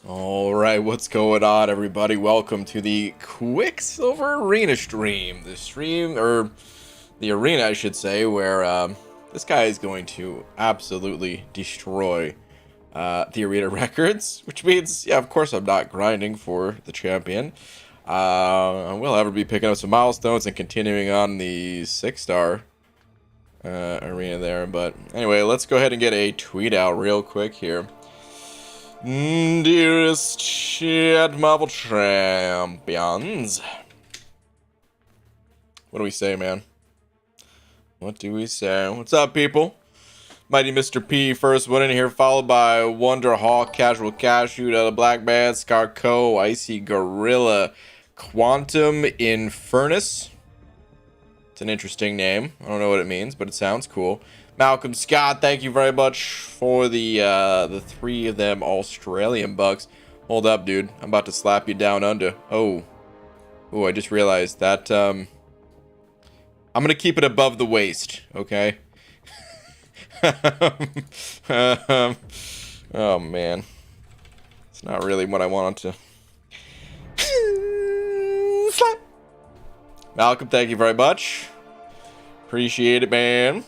All right, what's going on, everybody? Welcome to the Quicksilver Arena stream. Or the arena, I should say, where this guy is going to absolutely destroy the arena records, which means, yeah, of course, I'm not grinding for the champion. I will ever be picking up some milestones and continuing on the 6-star arena there. But anyway, let's go ahead and get a tweet out real quick here. Dearest chat Marvel champions. What do we say, man? What do we say? What's up, people? Mighty Mr. P, first one in here, followed by Wonder Hawk, Casual Cashew, the Black Man, Scarco, Icy Gorilla, Quantum Infernus. It's an interesting name. I don't know what it means, but it sounds cool. Malcolm Scott, thank you very much for the 3 of them Australian bucks. Hold up, dude. I'm about to slap you down under. Oh, I just realized that I'm gonna keep it above the waist, okay? Oh man, it's not really what I wanted to. Slap. Malcolm, thank you very much. Appreciate it, man.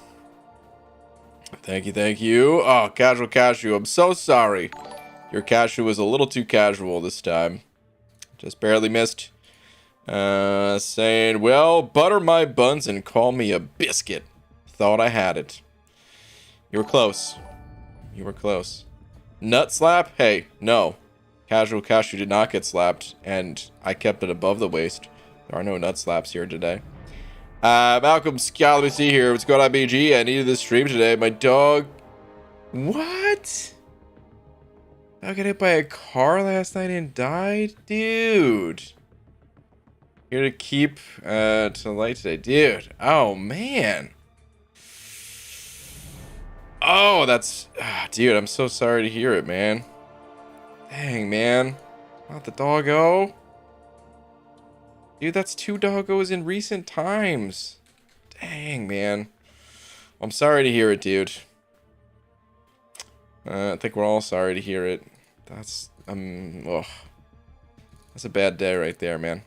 Thank you. Oh, Casual Cashew, I'm so sorry. Your cashew was a little too casual this time. Just barely missed. Saying, well, butter my buns and call me a biscuit. Thought I had it. You were close. You were close. Nut slap? Hey, no. Casual Cashew did not get slapped, and I kept it above the waist. There are no nut slaps here today. Malcolm Scott, let me see here. What's going on, BG? I needed this stream today. My dog... What? I got hit by a car last night and died? Dude. Here to keep to light today. Dude. Oh, man. Oh, that's... dude, I'm so sorry to hear it, man. Dang, man. Not the doggo. Dude, that's 2 doggos in recent times. Dang, man. I'm sorry to hear it, dude. I think we're all sorry to hear it. That's, ugh. That's a bad day right there, man.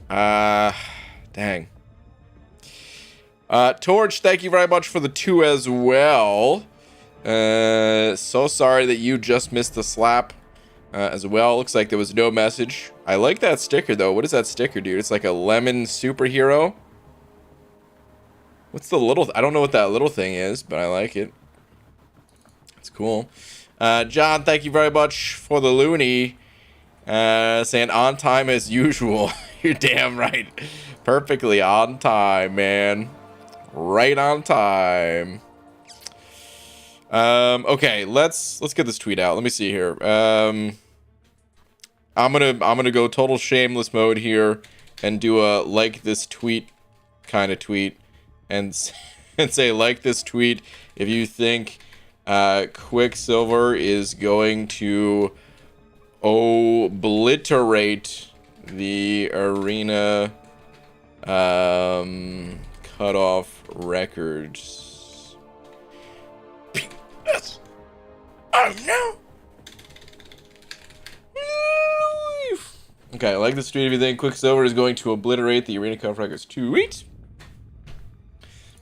Dang. Torch, thank you very much for the 2 as well. So sorry that you just missed the slap. As well, looks like there was no message. I like that sticker though. What is that sticker, dude? It's like a lemon superhero. What's the little... I don't know what that little thing is, but I like it. It's cool. John, thank you very much for the loony. Saying on time as usual. You're damn right. Perfectly on time, man. Right on time. Okay, let's get this tweet out. Let me see here. I'm gonna go total shameless mode here and do a like this tweet kind of tweet and say like this tweet if you think Quicksilver is going to obliterate the arena cutoff records. Yes. Oh no. Okay, I like this tweet if you think Quicksilver is going to obliterate the arena cutoff records tweet.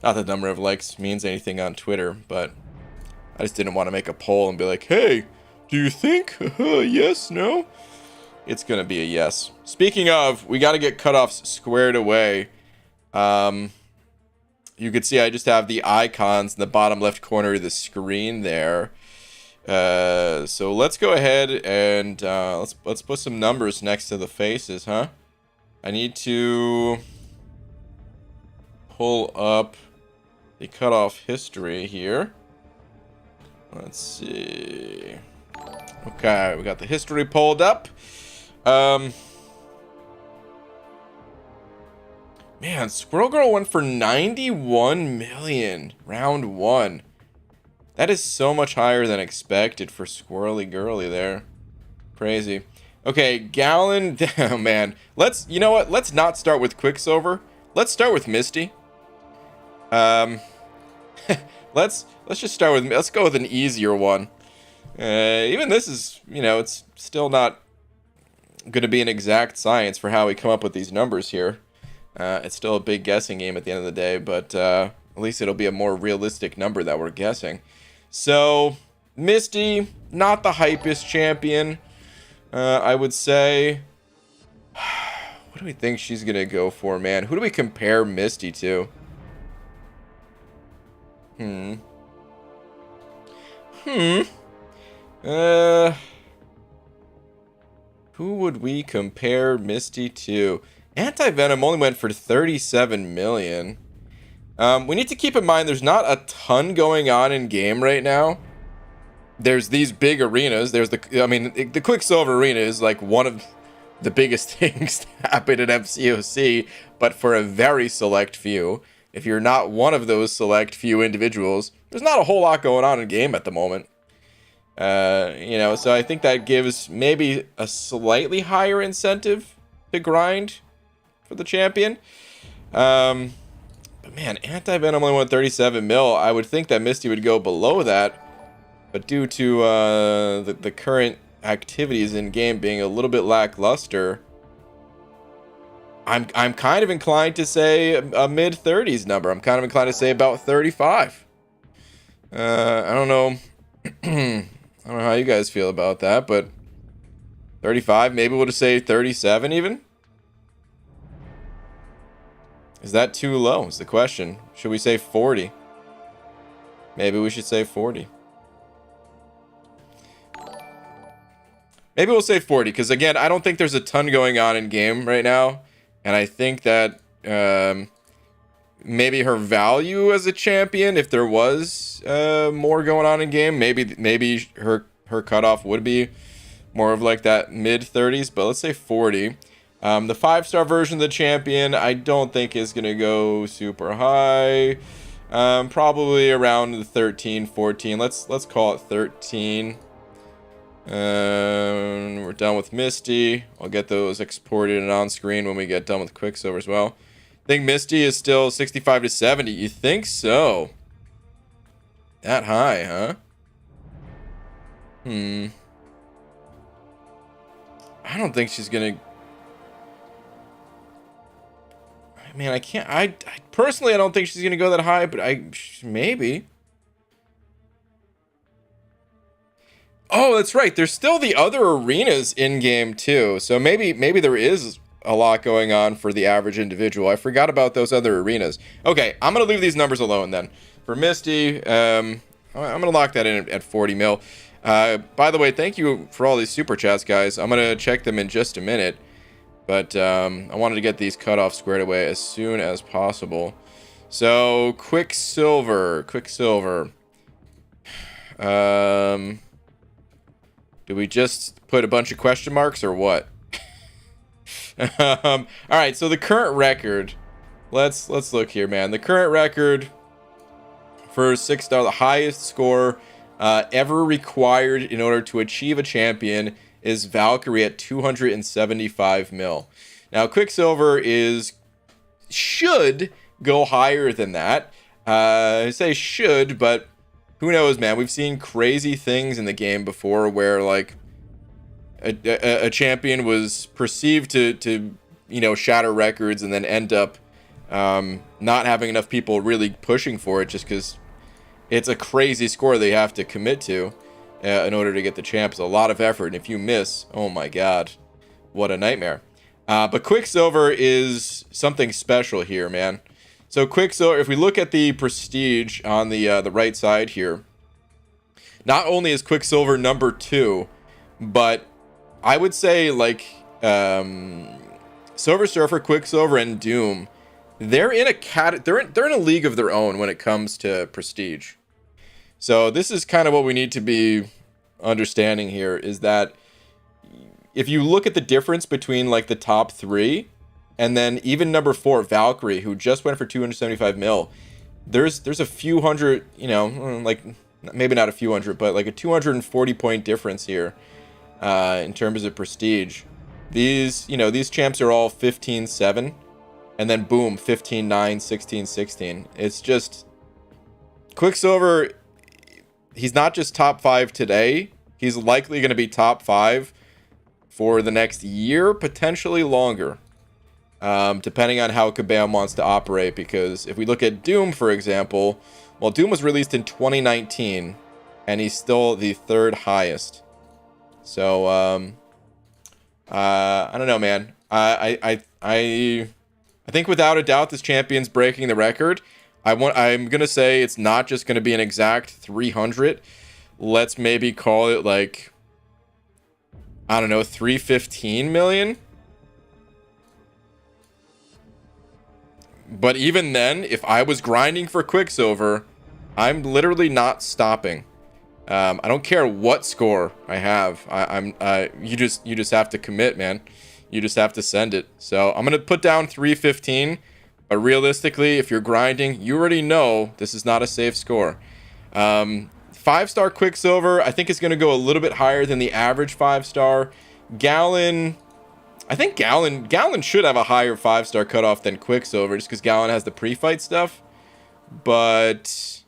Not that the number of likes means anything on Twitter, but I just didn't want to make a poll and be like, hey, do you think? Yes, no? It's gonna be a yes. Speaking of, we gotta get cutoffs squared away. You can see I just have the icons in the bottom left corner of the screen there. So let's go ahead and let's put some numbers next to the faces, huh? I need to pull up the cutoff history here. Let's see. Okay, we got the history pulled up. Man, Squirrel Girl went for 91 million round 1. That is so much higher than expected for Squirrely Girly there. Crazy. Okay, Gallon. Oh, man. You know what? Let's not start with Quicksilver. Let's start with Misty. Let's just start with... Let's go with an easier one. Even this is, it's still not going to be an exact science for how we come up with these numbers here. It's still a big guessing game at the end of the day, but at least it'll be a more realistic number that we're guessing. So, Misty, not the hypest champion, I would say. What do we think she's going to go for, man? Who do we compare Misty to? Who would we compare Misty to? Anti-Venom only went for 37 million. We need to keep in mind there's not a ton going on in game right now. There's these big arenas. There's the Quicksilver arena is like one of the biggest things to happen at FCOC, but for a very select few. If you're not one of those select few individuals, there's not a whole lot going on in game at the moment. So I think that gives maybe a slightly higher incentive to grind for the champion. But man, Anti-Venom only went 37 mil. I would think that Misty would go below that. But due to the current activities in game being a little bit lackluster, I'm kind of inclined to say a mid-30s number. I'm kind of inclined to say about 35. I don't know. I don't know how you guys feel about that, but 35, maybe we'll just say 37 even? Is that too low is the question. Should we say 40? Maybe we should say 40. Maybe we'll say 40, because again, I don't think there's a ton going on in game right now. And I think that maybe her value as a champion, if there was more going on in game, maybe her cutoff would be more of like that mid-30s, but let's say 40. The 5-star version of the champion, I don't think is going to go super high. Probably around the 13, 14. Let's call it 13. We're done with Misty. I'll get those exported and on screen when we get done with Quicksilver as well. I think Misty is still 65 to 70. You think so? That high, huh? I don't think she's gonna. I mean, I can't. I personally, I don't think she's gonna go that high, but maybe. Oh, that's right. There's still the other arenas in game too. So maybe there is a lot going on for the average individual. I forgot about those other arenas. Okay, I'm gonna leave these numbers alone then. For Misty, I'm gonna lock that in at 40 mil. By the way, thank you for all these super chats, guys. I'm gonna check them in just a minute, but I wanted to get these cutoffs squared away as soon as possible. So Quicksilver. Do we just put a bunch of question marks or what? All right, so the current record. Let's look here, man. The current record for 6-star, the highest score ever required in order to achieve a champion, is Valkyrie at 275 mil. Now, Quicksilver should go higher than that. I say should, but who knows, man? We've seen crazy things in the game before where, like, a champion was perceived to shatter records and then end up not having enough people really pushing for it just because it's a crazy score they have to commit to in order to get the champ. It's a lot of effort, and if you miss, oh my god, what a nightmare. But Quicksilver is something special here, man. So Quicksilver, if we look at the prestige on the right side here, not only is Quicksilver number 2, but I would say like Silver Surfer, Quicksilver, and Doom, they're in a league of their own when it comes to prestige. So this is kind of what we need to be understanding here, is that if you look at the difference between like the top 3 and then even number 4, Valkyrie, who just went for 275 mil, there's a few hundred, like maybe not a few hundred, but like a 240 point difference here in terms of prestige. These champs are all 15-7, and then boom, 15-9, 16-16. It's just Quicksilver. He's not just top 5 today. He's likely going to be top 5 for the next year, potentially longer. Depending on how Kabam wants to operate, because if we look at Doom, for example, well, Doom was released in 2019, and he's still the 3rd highest. So, I don't know, man. I think without a doubt this champion's breaking the record. I'm gonna say it's not just gonna be an exact 300. Let's maybe call it like, I don't know, 315 million. But even then, if I was grinding for Quicksilver, I'm literally not stopping. I don't care what score I have. You just have to commit, man. You just have to send it. So I'm gonna put down 315. But realistically, if you're grinding, you already know this is not a safe score. 5-star Quicksilver, I think it's gonna go a little bit higher than the average 5-star. Gallon, I think Gallon should have a higher 5-star cutoff than Quicksilver, just because Gallon has the pre-fight stuff. But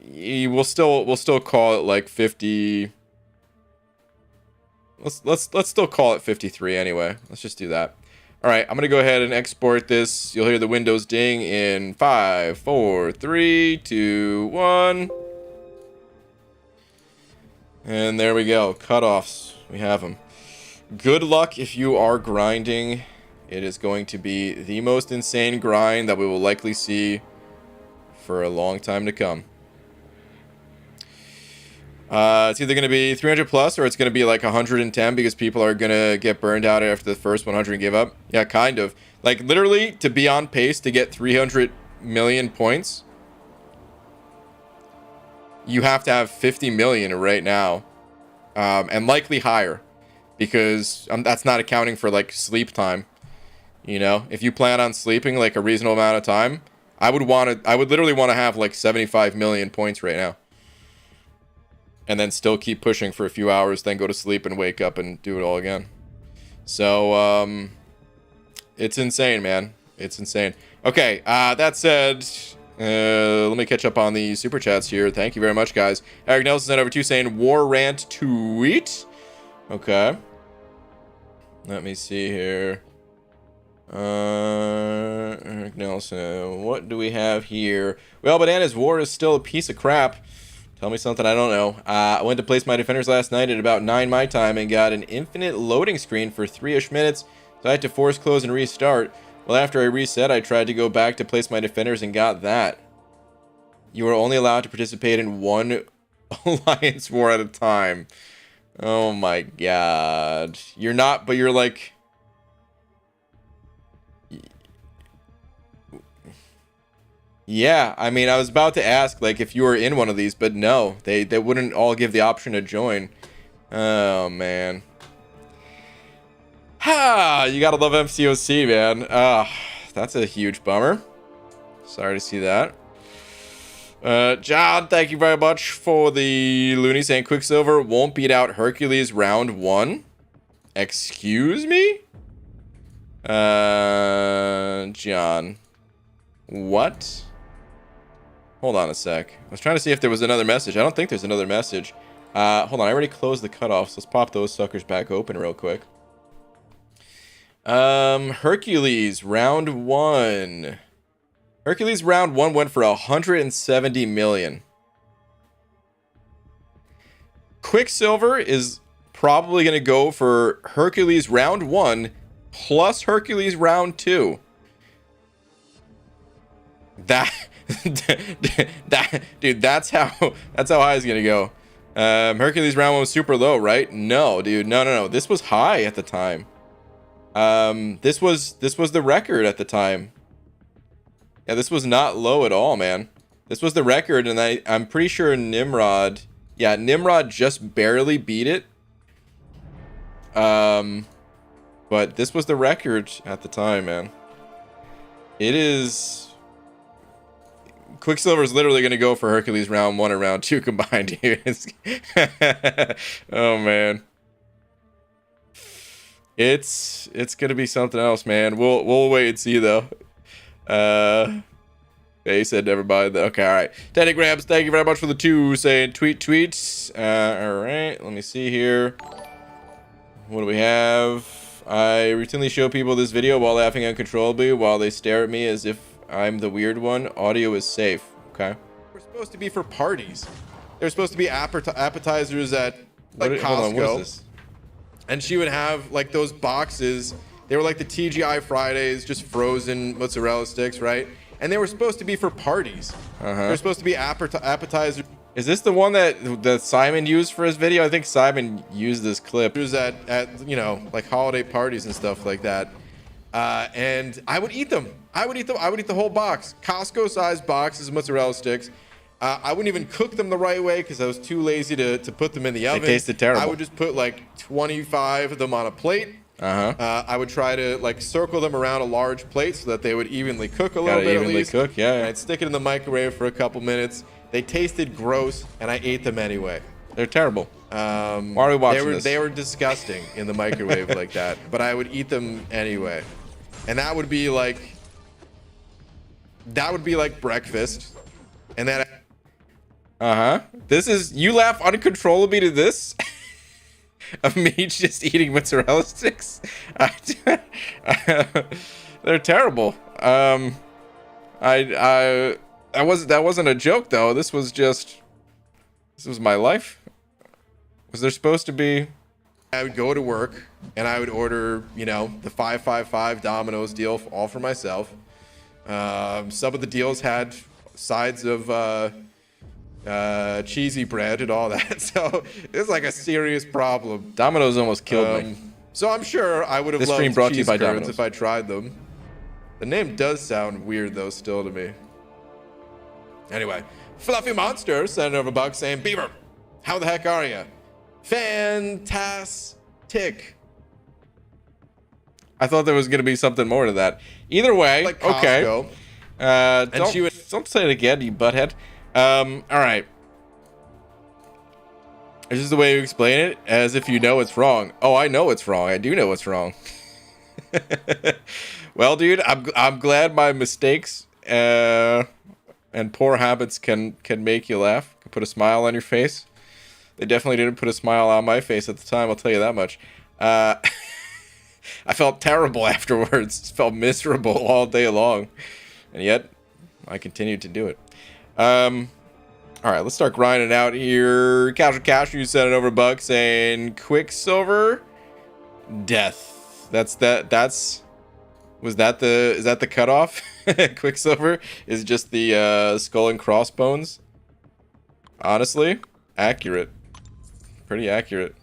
we'll still call it like 50. Let's still call it 53 anyway. Let's just do that. All right, I'm gonna go ahead and export this. You'll hear the Windows ding in 5, 4, 3, 2, 1. And there we go. Cutoffs. We have them. Good luck if you are grinding. It is going to be the most insane grind that we will likely see for a long time to come. It's either going to be 300 plus or it's going to be like 110 because people are going to get burned out after the first 100 and give up. Yeah, kind of. Like, literally, to be on pace to get 300 million points, you have to have 50 million right now. And likely higher. Because that's not accounting for, like, sleep time. You know? If you plan on sleeping, like, a reasonable amount of time, I would literally want to have, like, 75 million points right now. And then still keep pushing for a few hours, then go to sleep and wake up and do it all again. So, it's insane, man. It's insane. Okay, that said, let me catch up on the super chats here. Thank you very much, guys. Eric Nelson sent over 2 saying, War Rant tweet. Okay. Let me see here. Eric Nelson, what do we have here? Well, Bananas, War is still a piece of crap. Tell me something I don't know. I went to place my defenders last night at about 9 my time and got an infinite loading screen for 3-ish minutes, so I had to force close and restart. Well, after I reset, I tried to go back to place my defenders and got that. You are only allowed to participate in 1 alliance war at a time. Oh my god. You're not, but you're like... Yeah, I mean, I was about to ask, like, if you were in one of these, but no, they wouldn't all give the option to join. Oh, man. Ha! You gotta love MCOC, man. That's a huge bummer. Sorry to see that. John, thank you very much for the loony saying Quicksilver won't beat out Hercules round 1. Excuse me? John. What? Hold on a sec. I was trying to see if there was another message. I don't think there's another message. Hold on. I already closed the cutoffs. Let's pop those suckers back open real quick. Hercules round 1. Hercules round 1 went for 170 million. Quicksilver is probably going to go for Hercules round 1 plus Hercules round 2. Dude, that's how high it's gonna go. Hercules round 1 was super low, right? No, dude, no. This was high at the time. This was the record at the time. Yeah, this was not low at all, man. This was the record, and I'm pretty sure Nimrod. Yeah, Nimrod just barely beat it. But this was the record at the time, man. It is. Quicksilver is literally going to go for Hercules round 1 and round 2 combined here. Oh, man. It's going to be something else, man. We'll wait and see, though. Yeah, he said never mind. Okay, all right. Teddy Grabs, thank you very much for the 2 saying tweets. All right, let me see here. What do we have? I routinely show people this video while laughing uncontrollably while they stare at me as if I'm the weird one. Audio is safe. Okay. We're supposed to be for parties. They're supposed to be appetizers at like Costco. Hold on, what is this? And she would have like those boxes. They were like the TGI Fridays, just frozen mozzarella sticks, right? And they were supposed to be for parties. They're supposed to be appetizers. Is this the one that Simon used for his video? I think Simon used this clip. It was at you know, like holiday parties and stuff like that. And I would eat them. I would eat the whole box. Costco-sized boxes of mozzarella sticks. I wouldn't even cook them the right way because I was too lazy to put them in the oven. They tasted terrible. I would just put like 25 of them on a plate. I would try to like circle them around a large plate so that they would evenly cook a little bit at least. Cook, yeah. And I'd stick it in the microwave for a couple minutes. They tasted gross, and I ate them anyway. They're terrible. Why are we watching this? They were disgusting in the microwave like that, but I would eat them anyway. And that would be like breakfast. And then this is, you laugh uncontrollably to this? Of me just eating mozzarella sticks? They're terrible. That wasn't a joke though. This was my life. Was there supposed to be? I would go to work and I would order, you know, the 555 Domino's deal all for myself. Some of the deals had sides of cheesy bread and all that, so it's like a serious problem. Domino's almost killed me. So I'm sure I would have loved stream brought cheese to you by curds if I tried them. The name does sound weird though still to me. Anyway, Fluffy Monster sent over a bug saying, Beaver, how the heck are you? Fantastic. I thought there was gonna be something more to that. Either way, like Costco. Okay. Don't say it again, you butthead. All right. This is the way you explain it, as if you know it's wrong. Oh, I know it's wrong. I do know it's wrong. Well, dude, I'm glad my mistakes and poor habits can make you laugh, can put a smile on your face. They definitely didn't put a smile on my face at the time, I'll tell you that much. I felt terrible afterwards. Felt miserable all day long, and yet I continued to do it. All right, let's start grinding out here. Casual Cashew sent it over a buck saying Quicksilver death. Is that the cutoff? Quicksilver is just the skull and crossbones. Honestly, accurate. Pretty accurate.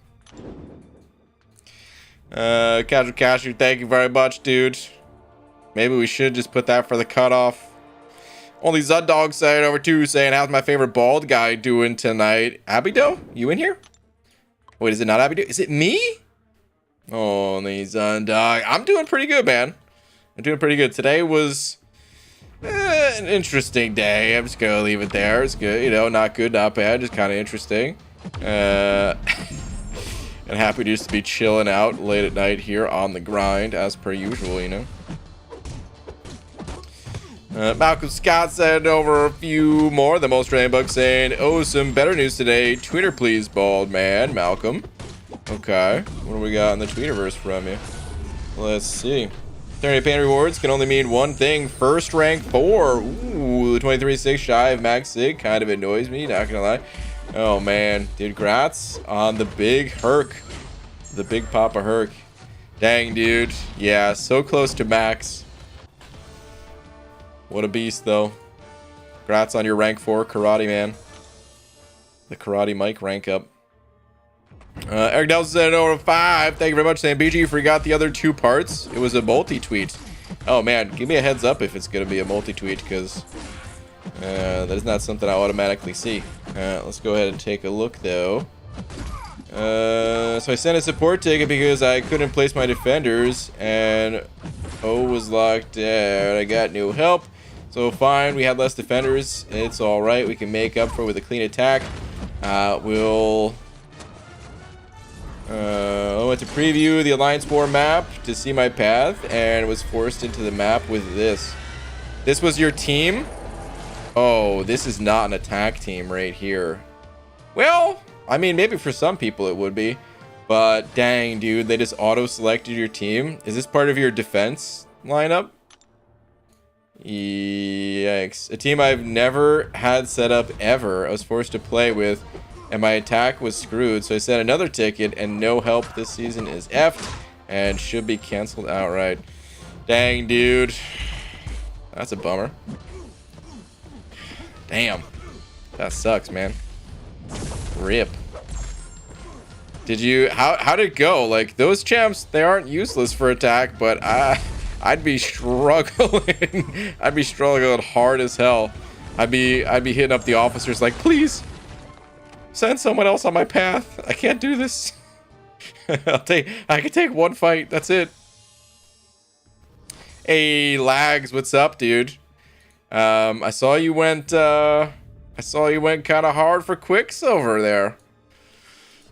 Casual Cashew, thank you very much, dude. Maybe we should just put that for the cutoff. Only Zuddog said over 2 saying, how's my favorite bald guy doing tonight? Abido? You in here? Wait, is it not Abido? Is it me? Only Zuddog. I'm doing pretty good, man. I'm doing pretty good. Today was an interesting day. I'm just gonna leave it there. It's good, you know, not good, not bad, just kind of interesting. And happy just to be chilling out late at night here on the grind, as per usual, you know. Malcolm Scott sent over a few more. The most random bug saying, oh, some better news today. Twitter, please, bald man. Malcolm. Okay. What do we got in the Twitterverse from you? Let's see. 30 pan rewards can only mean one thing. First rank 4. Ooh, 23-6 shy of max sig. Kind of annoys me, not gonna lie. Oh, man. Dude, grats on the big Herc. The big Papa Herc. Dang, dude. Yeah, so close to max. What a beast, though. Congrats on your rank 4 karate, man. The karate Mike rank up. Eric Nelson said over 5. Thank you very much, Sam BG. You forgot the other 2 parts. It was a multi-tweet. Oh, man. Give me a heads up if it's going to be a multi-tweet, because that is not something I automatically see. Let's go ahead and take a look, though. So I sent a support ticket because I couldn't place my defenders, and O was locked out. I got no help. So fine, we had less defenders. It's all right. We can make up for it with a clean attack. I went to preview the Alliance War map to see my path and was forced into the map with this. This was your team? Oh, this is not an attack team right here. Well, I mean, maybe for some people it would be. But dang, dude, they just auto-selected your team. Is this part of your defense lineup? Yikes. A team I've never had set up ever. I was forced to play with, and my attack was screwed. So I sent another ticket, and no help this season is effed and should be canceled outright. Dang, dude. That's a bummer. Damn. That sucks, man. Rip. Did you... How did it go? Like, those champs, they aren't useless for attack, but I'd be struggling. I'd be struggling hard as hell. I'd be hitting up the officers like, please, send someone else on my path. I can't do this. I can take one fight. That's it. Hey, Lags, what's up, dude? I saw you went kind of hard for Quicksilver there.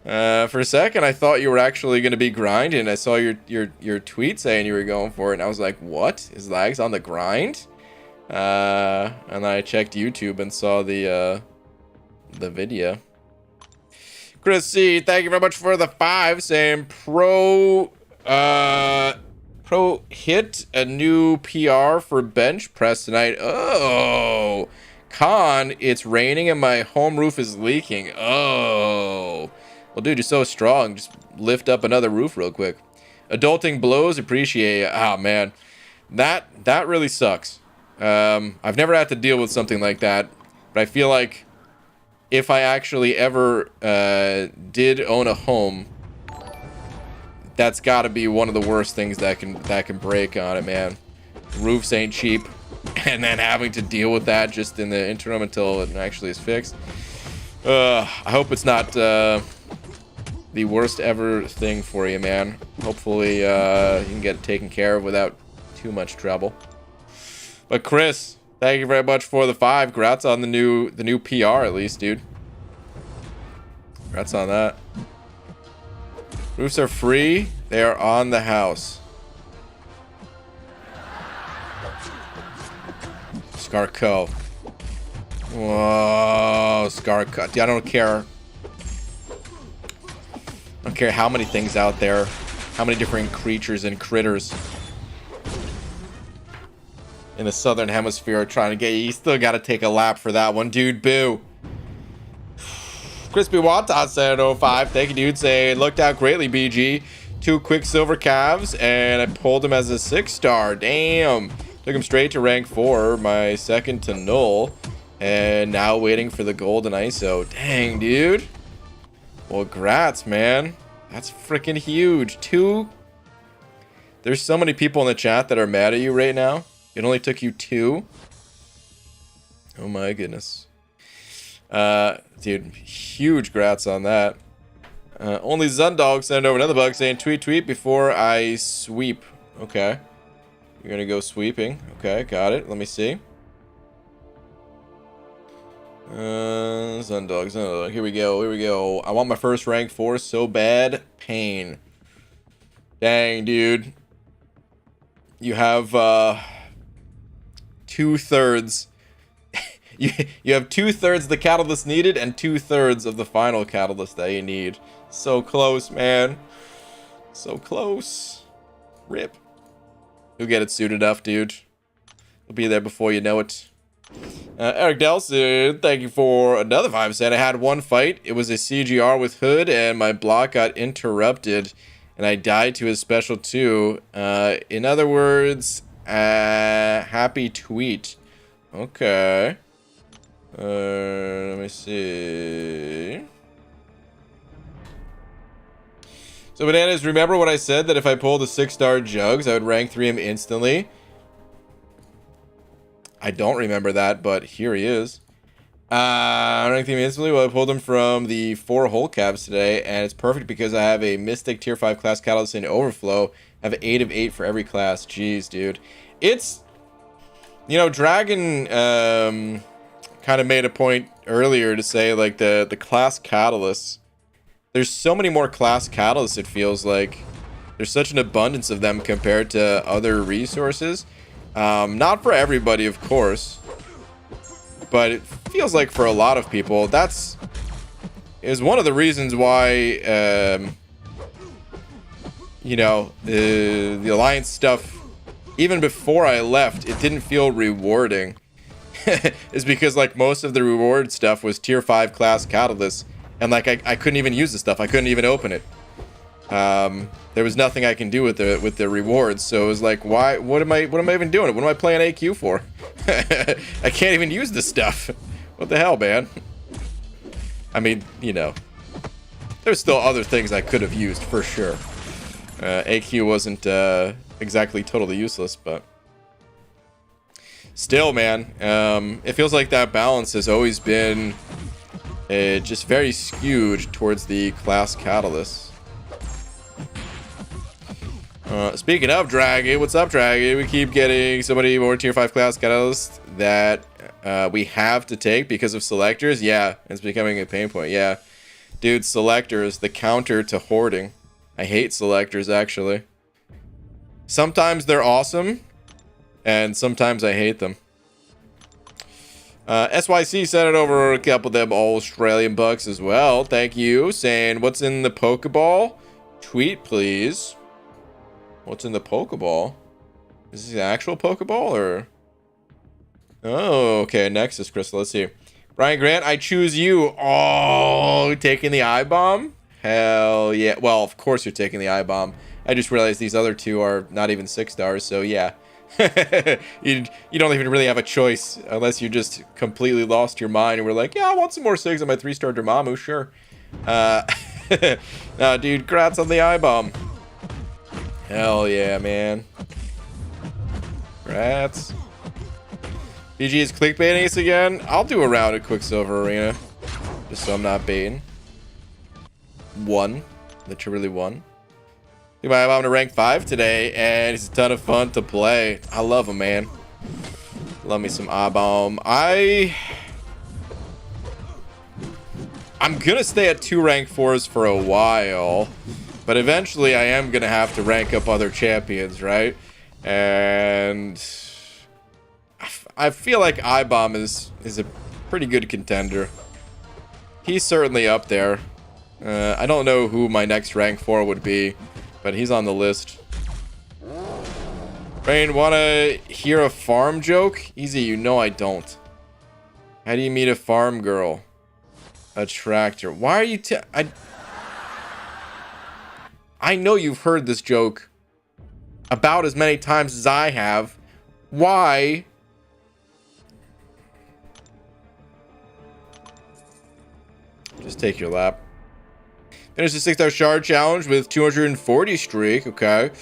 For a second, I thought you were actually going to be grinding. I saw your tweet saying you were going for it, and I was like, what? Is Lags on the grind? And then I checked YouTube and saw the video. Chris C, thank you very much for the 5, saying Pro hit a new PR for bench press tonight. Oh, Con, it's raining and my home roof is leaking. Oh. Well, dude, you're so strong. Just lift up another roof real quick. Adulting blows, appreciate it. Oh, man. That really sucks. I've never had to deal with something like that. But I feel like if I actually ever did own a home, that's got to be one of the worst things that can break on it, man. Roofs ain't cheap. And then having to deal with that just in the interim until it actually is fixed. I hope it's not... the worst ever thing for you, man. Hopefully, you can get it taken care of without too much trouble. But Chris, thank you very much for the 5. Congrats on the new PR at least, dude. Congrats on that. Roofs are free. They are on the house. Scarco. Whoa, Scarco. Dude, I don't care. I don't care how many things out there, how many different creatures and critters in the southern hemisphere are trying to get you. You still got to take a lap for that one, dude. Boo. Crispy Wonton said 05. Thank you, dude. Say looked out greatly, BG. 2 Quicksilver calves, and I pulled him as a 6-star. Damn. Took him straight to rank 4, my second to null, and now waiting for the golden ISO. Dang, dude. Well, grats, man. That's freaking huge. 2. There's so many people in the chat that are mad at you right now. It only took you 2. Oh my goodness. Dude, huge grats on that. Only Zundog sent over another bug saying tweet before I sweep. Okay. You're gonna go sweeping. Okay, got it. Let me see. Zundog. Here we go. I want my first rank 4 so bad. Pain. Dang, dude. You have 2/3. you have 2/3 of the catalyst needed and 2/3 of the final catalyst that you need. So close, man. So close. Rip. You'll get it soon enough, dude. You'll be there before you know it. Eric Delson, thank you for another 5 cent. I had one fight. It was a CGR with Hood, and my block got interrupted, and I died to his special 2. In other words, happy tweet. Okay. Let me see. So, Bananas, remember what I said that if I pulled a 6-star Jugs, I would rank 3 him instantly? I don't remember that, but here he is. I ranked him instantly. Well, I pulled him from the 4 whole caps today, and it's perfect because I have a Mystic Tier 5 class Catalyst in Overflow. I have 8 of 8 for every class. Jeez, dude. It's... You know, Dragon kind of made a point earlier to say, like, the class Catalysts. There's so many more class Catalysts, it feels like. There's such an abundance of them compared to other resources. Not for everybody, of course. but it feels like for a lot of people, is one of the reasons why, you know, the Alliance stuff, even before I left, it didn't feel rewarding. Is because like most of the reward stuff was tier 5 class catalysts, and like I couldn't even use the stuff. I couldn't even open it. There was nothing I can do with the rewards, so it was like, why? What am I even doing? What am I playing AQ for? I can't even use this stuff. What the hell, man? I mean, you know, there's still other things I could have used for sure. AQ wasn't exactly totally useless, but still, man, it feels like that balance has always been just very skewed towards the class catalysts. Speaking of Draggy, what's up, Draggy? We keep getting so many more tier 5 class catalysts that we have to take because of selectors. Yeah, it's becoming a pain point. Yeah, dude, selectors, the counter to hoarding. I hate selectors, actually. Sometimes they're awesome, and sometimes I hate them. SYC sent it over a couple of them Australian bucks as well. Thank you. Saying, what's in the Pokeball? Tweet, please. What's in the Pokeball? Is this the actual Pokeball, or? Oh, okay. Nexus Crystal. Let's see. Brian Grant, I choose you. Oh, taking the I-Bomb? Hell yeah. Well, of course you're taking the I-Bomb. I just realized these other two are not even 6 stars, so yeah. you don't even really have a choice unless you just completely lost your mind and were like, yeah, I want some more 6 on my 3-star Dormammu, sure. No, dude, congrats on the I-Bomb. Hell yeah, man. Congrats. BG is clickbaiting us again. I'll do a round at Quicksilver Arena, just so I'm not baiting. 1. Literally 1. I'm to rank 5 today, and it's a ton of fun to play. I love him, man. Love me some A-Bomb. I'm gonna stay at 2 rank 4s for a while, but eventually I am gonna have to rank up other champions, right? And I feel like I-Bomb is a pretty good contender. He's certainly up there. I don't know who my next rank 4 would be, but he's on the list. Rain, wanna hear a farm joke? Easy, you know I don't. How do you meet a farm girl? A tractor. Why are you I know you've heard this joke about as many times as I have. Why? Just take your lap. Finished the 6-star shard challenge with 240 streak. Okay.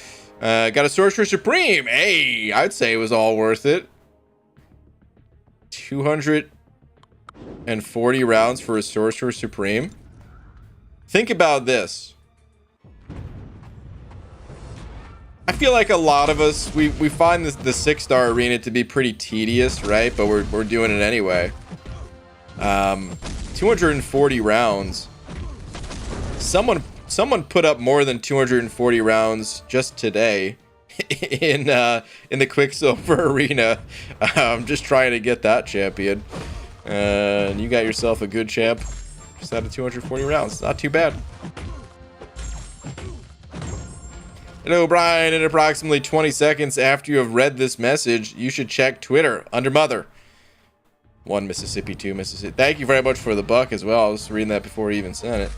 Got a Sorcerer Supreme. Hey, I'd say it was all worth it. 240 rounds for a Sorcerer Supreme. Think about this. I feel like a lot of us, we find the 6-star arena to be pretty tedious, right? But we're doing it anyway. 240 rounds. Someone put up more than 240 rounds just today in the Quicksilver arena. I'm just trying to get that champion. And you got yourself a good champ just out of 240 rounds. Not too bad. Hello, Brian. In approximately 20 seconds after you have read this message, you should check Twitter under Mother. 1 Mississippi, 2 Mississippi. Thank you very much for the buck as well. I was reading that before he even sent it.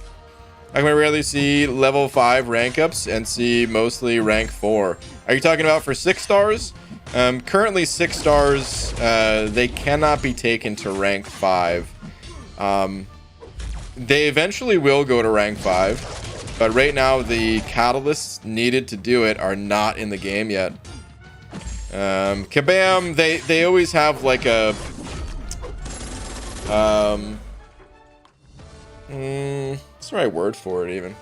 I can rarely see level 5 rank ups and see mostly rank 4. Are you talking about for 6 stars? Currently 6 stars, they cannot be taken to rank 5. They eventually will go to rank 5, but right now the catalysts needed to do it are not in the game yet. Kabam, they always have like a what's the right word for it even?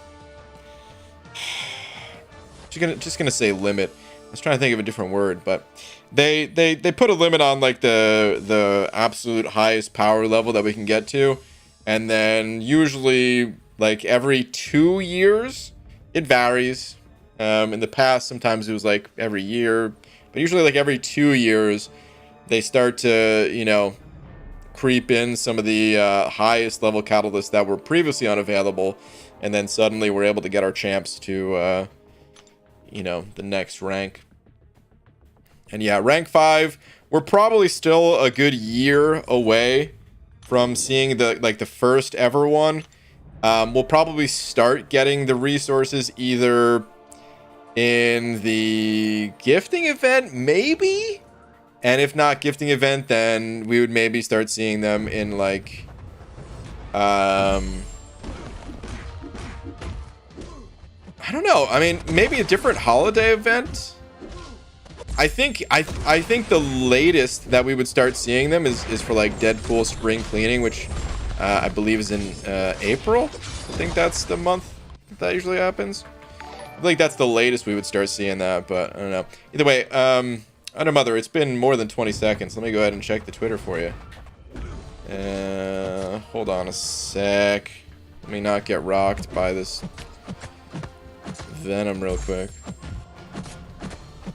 Just gonna say limit. I was trying to think of a different word, but they put a limit on like the absolute highest power level that we can get to, and then usually like every 2 years, it varies. In the past, sometimes it was like every year, but usually like every 2 years, they start to, you know, creep in some of the highest level catalysts that were previously unavailable, and then suddenly we're able to get our champs to, you know, the next rank. And yeah, rank 5, we're probably still a good year away from seeing the first ever one. We'll probably start getting the resources either in the gifting event, maybe? And if not gifting event, then we would maybe start seeing them in like I don't know. I mean, maybe a different holiday event. I think the latest that we would start seeing them is for like Deadpool spring cleaning, which I believe is in April. I think that's the month that usually happens. I think that's the latest we would start seeing that, but I don't know. Either way, Under Mother, it's been more than 20 seconds. Let me go ahead and check the Twitter for you. Hold on a sec. Let me not get rocked by this Venom real quick.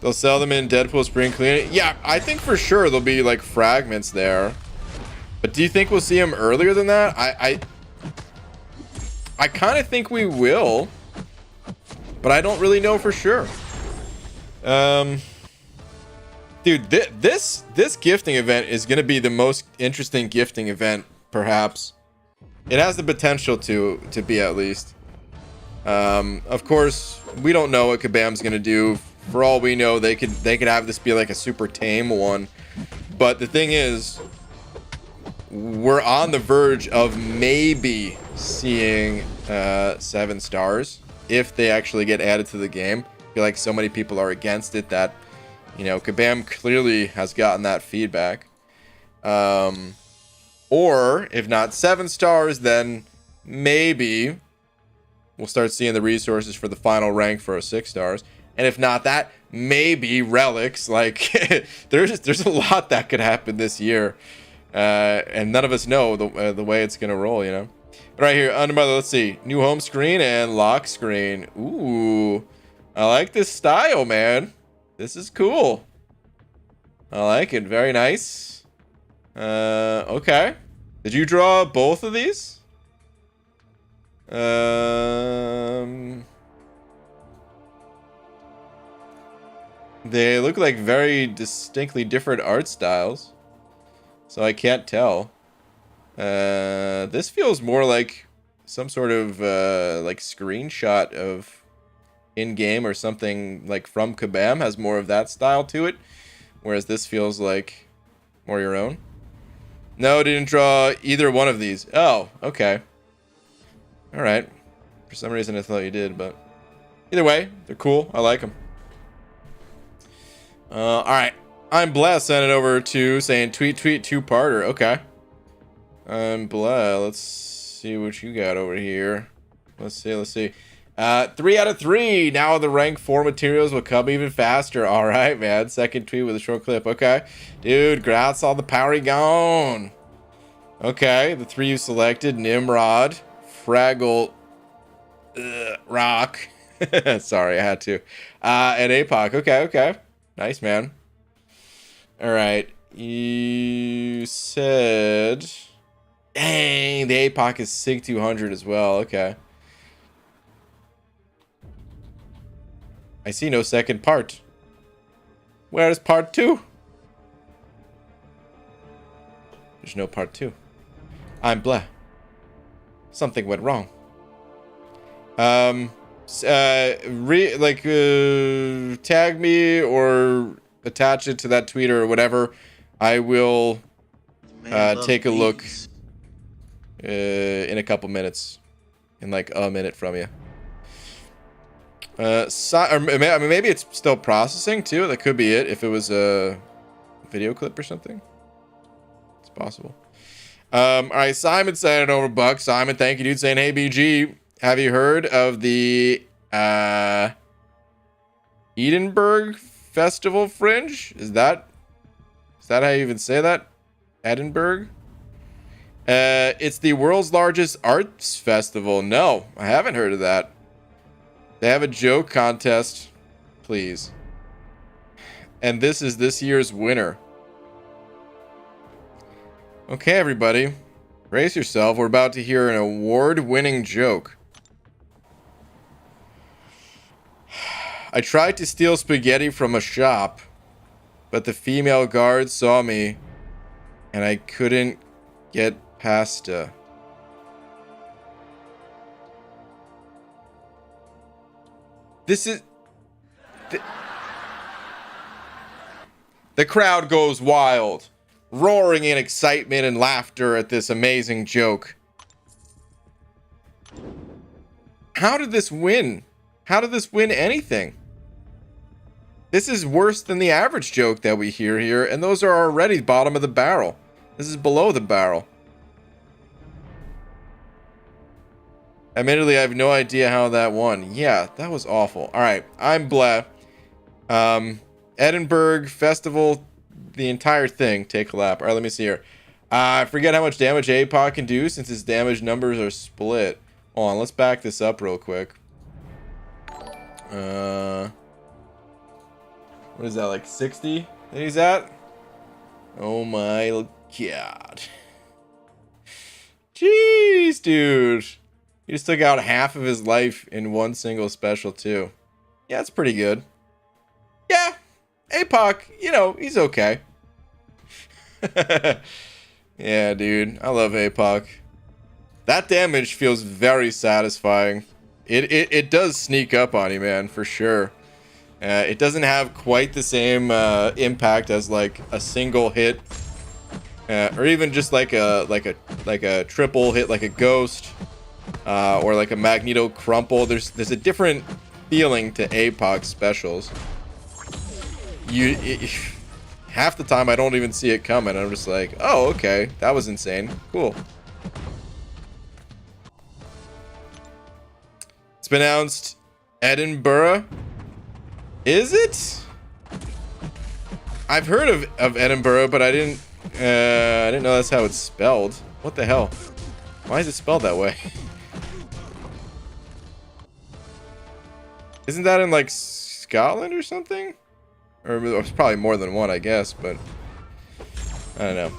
They'll sell them in Deadpool spring cleaning. Yeah, I think for sure there'll be like fragments there. But do you think we'll see them earlier than that? I kind of think we will. But I don't really know for sure. Dude, this gifting event is going to be the most interesting gifting event, perhaps. It has the potential to be, at least. Of course, we don't know what Kabam's going to do. For all we know, they could have this be like a super tame one. But the thing is, we're on the verge of maybe seeing 7 stars if they actually get added to the game. I feel like so many people are against it that, you know, Kabam clearly has gotten that feedback. Or if not 7 stars, then maybe we'll start seeing the resources for the final rank for 6 stars. And if not that, maybe relics. Like there's a lot that could happen this year, and none of us know the way it's gonna roll, you know. But right here, Under Mother, let's see, new home screen and lock screen. Ooh, I like this style, man. This is cool. I like it. Very nice. Okay. Did you draw both of these? They look like very distinctly different art styles, so I can't tell. This feels more like some sort of like screenshot of in-game or something, like from Kabam, has more of that style to it, whereas this feels like more your own. No, didn't draw either one of these. Oh, okay. All right. For some reason I thought you did, but either way, they're cool. I like them. All right. I'm blessed. Sent it over to saying tweet 2-parter. Okay. I'm blessed. Let's see what you got over here. Let's see. 3 out of 3. Now the rank 4 materials will come even faster. All right, man. Second tweet with a short clip. Okay. Dude, grats on the Porygon. Okay. The 3 you selected: Nimrod, Fraggle, Rock. Sorry, I had to. And APOC. Okay. Nice, man. All right. You said... Dang, the APOC is SIG 200 as well. Okay. I see no second part. Where's part 2? There's no part 2. I'm blah. Something went wrong. Tag me or attach it to that tweet or whatever. I will take a look in a couple minutes, in like a minute from you. Maybe it's still processing too. That could be it. If it was a video clip or something, it's possible. All right, Simon sent it over, Buck. Simon, thank you, dude. Saying, hey, BG, have you heard of the Edinburgh Festival Fringe? Is that how you even say that? Edinburgh? It's the world's largest arts festival. No, I haven't heard of that. They have a joke contest, please. And this is this year's winner. Okay, everybody. Brace yourself. We're about to hear an award-winning joke. I tried to steal spaghetti from a shop, but the female guard saw me, and I couldn't get pasta. This is... The crowd goes wild, roaring in excitement and laughter at this amazing joke. How did this win? How did this win anything? This is worse than the average joke that we hear here, and those are already bottom of the barrel. This is below the barrel. Admittedly, I have no idea how that won. Yeah, that was awful. All right, I'm Blah. Edinburgh Festival, the entire thing. Take a lap. All right, let me see here. I forget how much damage APOC can do since his damage numbers are split. Hold on, let's back this up real quick. What is that, like 60 that he's at? Oh my god. Jeez, dude. He just took out half of his life in one single special, too. Yeah, it's pretty good. Yeah, APOC, you know, he's okay. Yeah, dude, I love APOC. That damage feels very satisfying. It does sneak up on you, man, for sure. It doesn't have quite the same impact as like a single hit, or even just like a triple hit, like a ghost, or like a Magneto crumple. There's a different feeling to APOC specials. Half the time I don't even see it coming. I'm just like, oh, okay, that was insane. Cool. It's pronounced Edinburgh. Is it? I've heard of Edinburgh, but I didn't know that's how it's spelled. What the hell? Why is it spelled that way? Isn't that in like Scotland or something? Or it's probably more than one, I guess, but I don't know.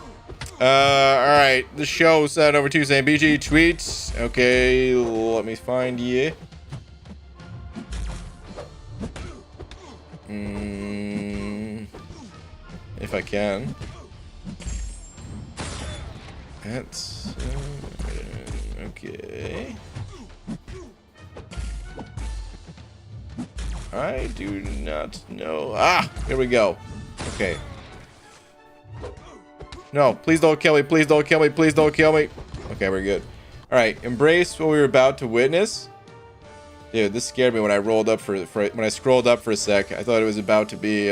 Alright, the show sent over to saying BG tweets. Okay, let me find you. If I can. That's okay. I do not know. Ah, here we go. Okay. No, please don't kill me. Please don't kill me. Please don't kill me. Okay, we're good. All right, embrace what we were about to witness. Dude, this scared me when I rolled up when I scrolled up for a sec. I thought it was about to be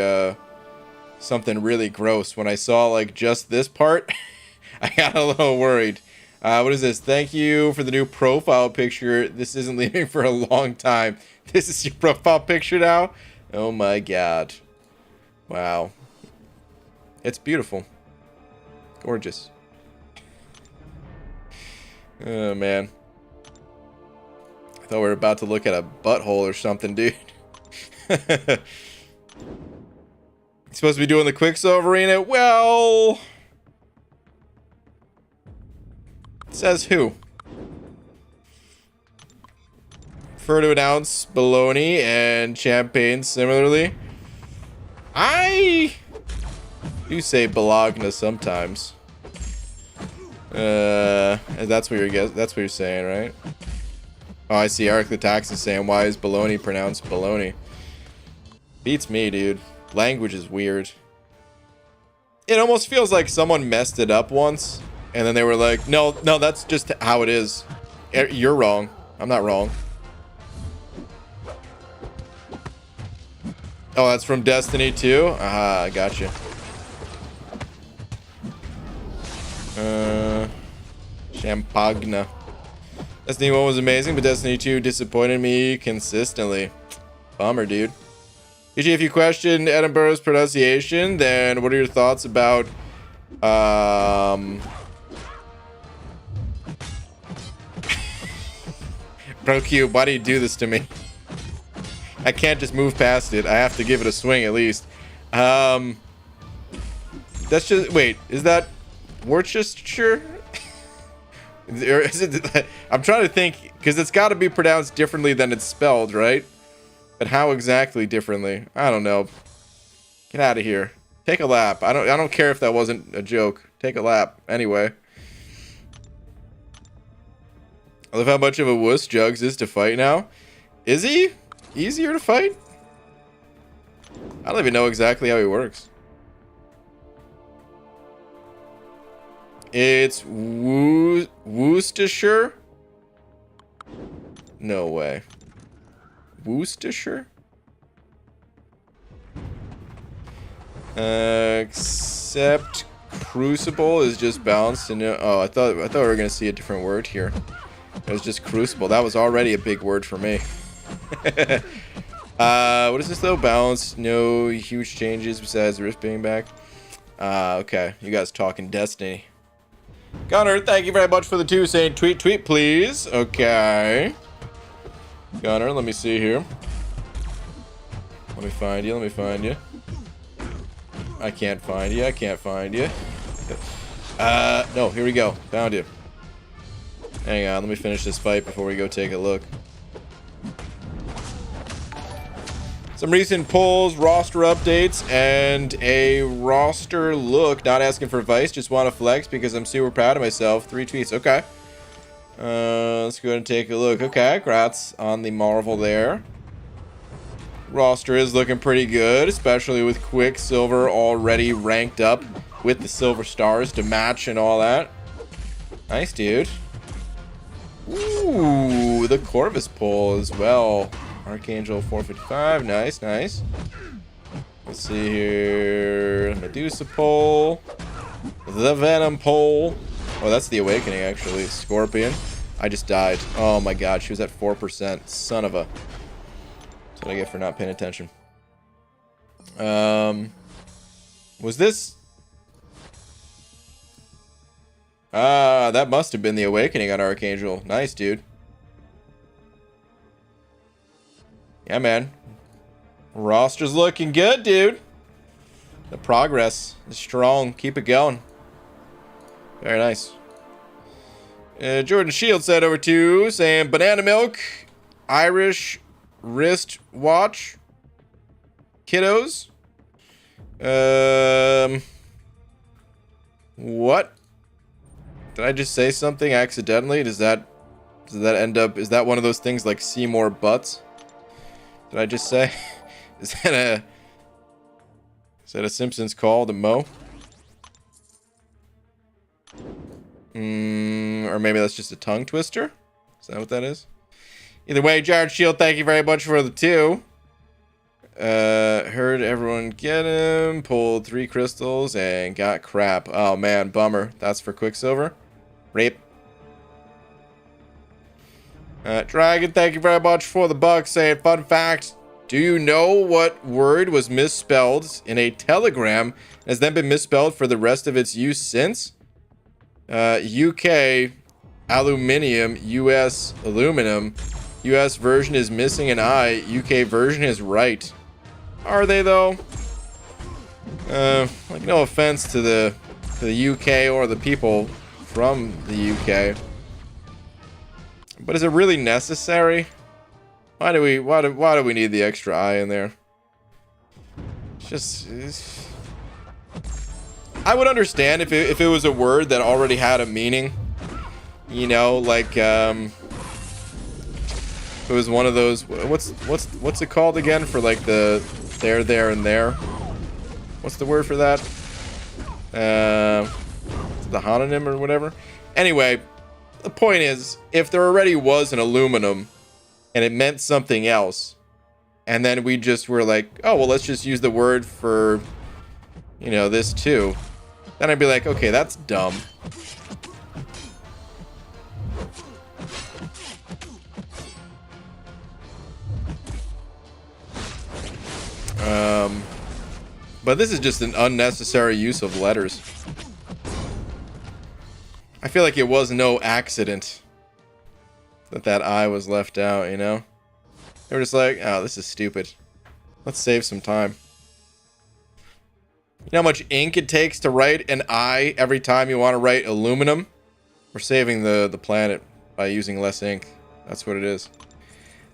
something really gross. When I saw like just this part, I got a little worried. What is this? Thank you for the new profile picture. This isn't leaving for a long time. This is your profile picture now? Oh my god. Wow. It's beautiful. Gorgeous. Oh man. I thought we were about to look at a butthole or something, dude. Supposed to be doing the Quicksilver arena? Well... Says who? Prefer to announce bologna and champagne similarly. I do say bologna sometimes. That's what you're saying, right? Oh, I see. Eric the Tax is saying, why is bologna pronounced bologna? Beats me, dude. Language is weird. It almost feels like someone messed it up once, and then they were like, no, that's just how it is. You're wrong. I'm not wrong. Oh, that's from Destiny 2? Aha, I gotcha. Champagne. Destiny 1 was amazing, but Destiny 2 disappointed me consistently. Bummer, dude. Usually, if you question Edinburgh's pronunciation, then what are your thoughts about Bro Cube, why do you do this to me? I can't just move past it. I have to give it a swing at least. That's just... Wait, is that Worcestershire? Or is it, I'm trying to think, because it's got to be pronounced differently than it's spelled, right? But how exactly differently? I don't know. Get out of here. Take a lap. I don't care if that wasn't a joke. Take a lap. Anyway. I love how much of a wuss Jugs is to fight now. Is he easier to fight? I don't even know exactly how he works. It's Worcestershire? No way. Worcestershire? Except Crucible is just balanced and oh, I thought we were gonna see a different word here. It was just Crucible. That was already a big word for me. What is this though? Balanced, no huge changes besides the Rift being back. Okay, you guys talking Destiny. Gunner, thank you very much for the 2 saying tweet please. Okay. Gunner, let me see here. Let me find you. I can't find you. No, here we go. Found you. Hang on, let me finish this fight before we go take a look. Some recent polls, roster updates, and a roster look. Not asking for advice, just want to flex because I'm super proud of myself. 3 tweets, okay. Let's go ahead and take a look. Okay, congrats on the Marvel there. Roster is looking pretty good, especially with Quicksilver already ranked up with the silver stars to match and all that. Nice, dude. Ooh, the Corvus pull as well. Archangel 455, nice. Let's see here. Medusa pull. The Venom pull. Oh, that's the Awakening, actually. Scorpion. I just died. Oh my god, she was at 4%. Son of a... That's what I get for not paying attention. Was this... that must have been the Awakening on Archangel. Nice, dude. Yeah, man. Roster's looking good, dude. The progress is strong. Keep it going. Very nice. Jordan Shield said over to saying banana milk, Irish wrist watch, kiddos. What? Did I just say something accidentally? Does that end up? Is that one of those things like Seymour Butts? Did I just say? Is that a Simpsons call to Mo? Or maybe that's just a tongue twister? Is that what that is? Either way, Jared Shield, thank you very much for the 2. Heard everyone get him, pulled 3 crystals, and got crap. Oh man, bummer. That's for Quicksilver. Rape. Dragon, thank you very much for the buck. Saying, fun fact, do you know what word was misspelled in a telegram, has then been misspelled for the rest of its use since? UK aluminium, US aluminum. US version is missing an I, UK version is right. Are they though? Like no offense to the UK or the people from the UK. But is it really necessary? Why do we need the extra I in there? I would understand if it was a word that already had a meaning. You know, like it was one of those, what's it called again for like the there and there? What's the word for that? The homonym or whatever. Anyway, the point is, if there already was an aluminum and it meant something else, and then we just were like, oh, well, let's just use the word for, you know, this too. Then I'd be like, okay, that's dumb. But this is just an unnecessary use of letters. I feel like it was no accident that I was left out, you know? They were just like, oh, this is stupid. Let's save some time. You know how much ink it takes to write an I every time you want to write aluminum? We're saving the planet by using less ink. That's what it is.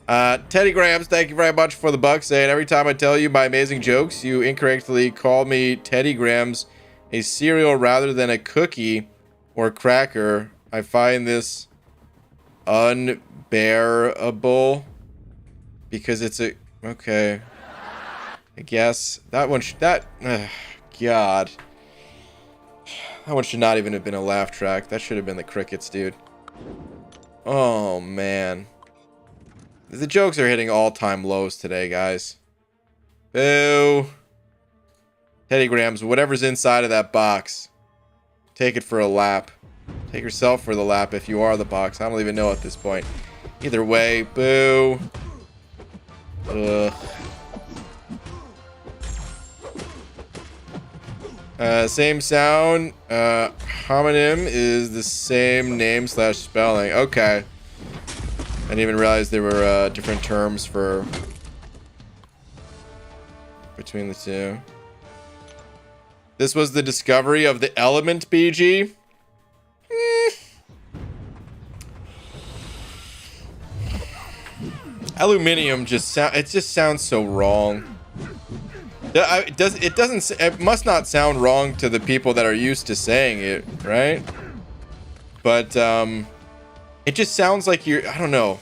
Teddy Grams, thank you very much for the buck, saying every time I tell you my amazing jokes, you incorrectly call me Teddy Grams, a cereal rather than a cookie or cracker. I find this unbearable because it's a... Okay. I guess that one God. That one should not even have been a laugh track. That should have been the crickets, dude. Oh, man. The jokes are hitting all-time lows today, guys. Boo. Teddy Grams, whatever's inside of that box, take it for a lap. Take yourself for the lap if you are the box. I don't even know at this point. Either way, boo. Ugh. Same sound. Homonym is the same name / spelling. Okay. I didn't even realize there were different terms for between the two. This was the discovery of the element, BG. Aluminium just sounds so wrong. It must not sound wrong to the people that are used to saying it, right? But it just sounds like I don't know.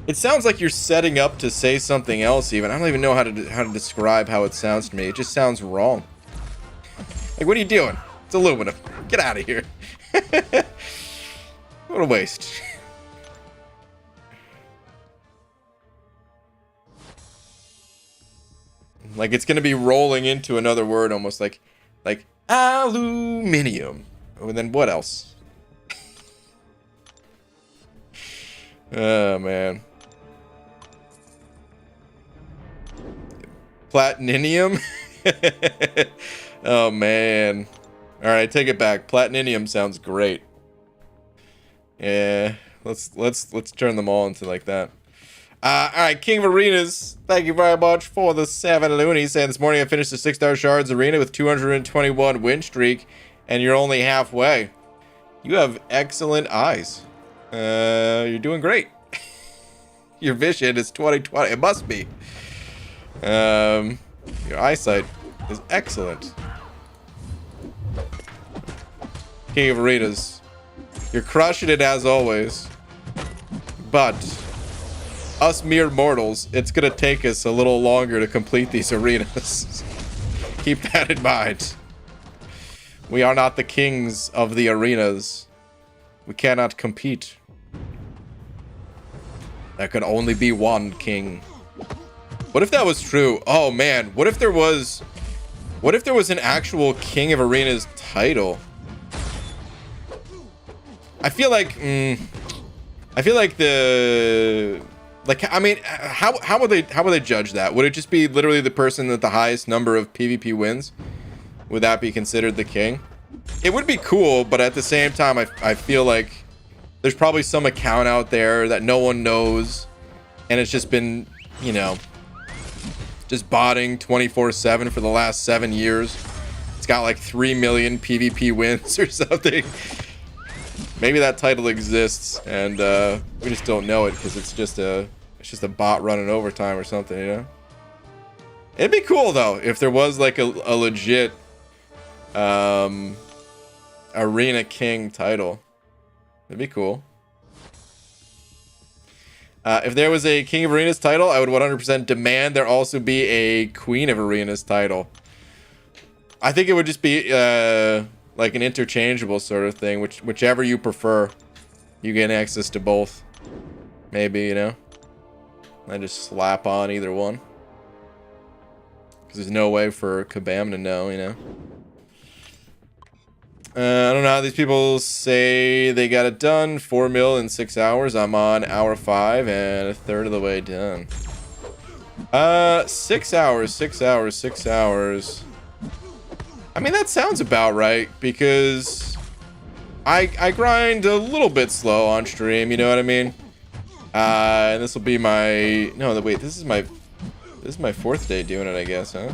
It sounds like you're setting up to say something else even. I don't even know how to describe how it sounds to me. It just sounds wrong. Like, what are you doing? It's aluminum. Get out of here. What a waste. Like it's gonna be rolling into another word, almost like aluminium. And then what else? Oh man. Platininium. Oh man. All right, take it back. Platininium sounds great. Yeah, let's turn them all into like that. All right, King of Arenas, thank you very much for the 7 loonies. Saying this morning I finished the 6-star shards arena with 221 win streak, and you're only halfway. You have excellent eyes. You're doing great. Your vision is 20/20. It must be. Your eyesight is excellent. King of Arenas, you're crushing it as always, but us mere mortals, it's gonna take us a little longer to complete these arenas. Keep that in mind. We are not the kings of the arenas. We cannot compete. There can only be one king. What if that was true? Oh man, what if there was an actual King of Arenas title? I feel like I mean, how would they judge that? Would it just be literally the person with the highest number of PvP wins? Would that be considered the king? It would be cool, but at the same time, I feel like there's probably some account out there that no one knows, and it's just been, you know, just botting 24/7 for the last 7 years. It's got like 3 million PvP wins or something. Maybe that title exists, and we just don't know it because it's just a bot running overtime or something, you know. It'd be cool though if there was like a legit Arena King title. It'd be cool. If there was a King of Arenas title, I would 100% demand there also be a Queen of Arenas title. I think it would just be like an interchangeable sort of thing, whichever you prefer, you get access to both. Maybe, you know, I just slap on either one because there's no way for Kabam to know, you know. I don't know how these people say they got it done. 4 mil in 6 hours. I'm on hour 5 and a third of the way done. 6 hours, 6 hours, 6 hours. I mean, that sounds about right because I grind a little bit slow on stream, you know what I mean? And this will be my... No, wait, this is my This is my 4th day doing it, I guess, huh?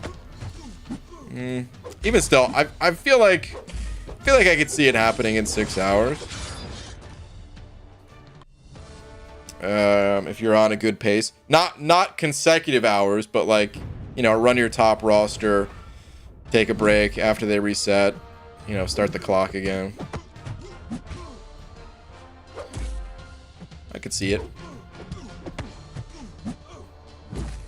Even still, I feel like I could see it happening in 6 hours. If you're on a good pace, not consecutive hours, but like, you know, run your top roster, take a break after they reset, you know, start the clock again. I could see it.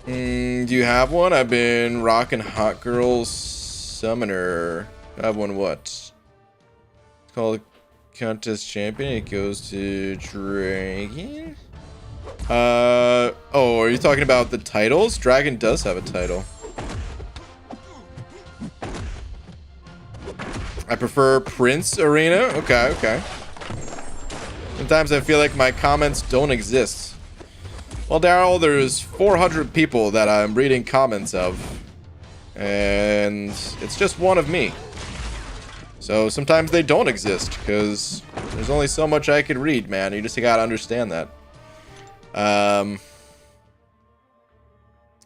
Do you have one? I've been rocking Hot Girls Summoner. I have one. What? It's called Contest Champion. It goes to Dragon. Oh, are you talking about the titles? Dragon does have a title. I prefer Prince Arena. Okay. Sometimes I feel like my comments don't exist. Well, Daryl, there's 400 people that I'm reading comments of. And it's just one of me. So sometimes they don't exist, because there's only so much I could read, man. You just gotta understand that.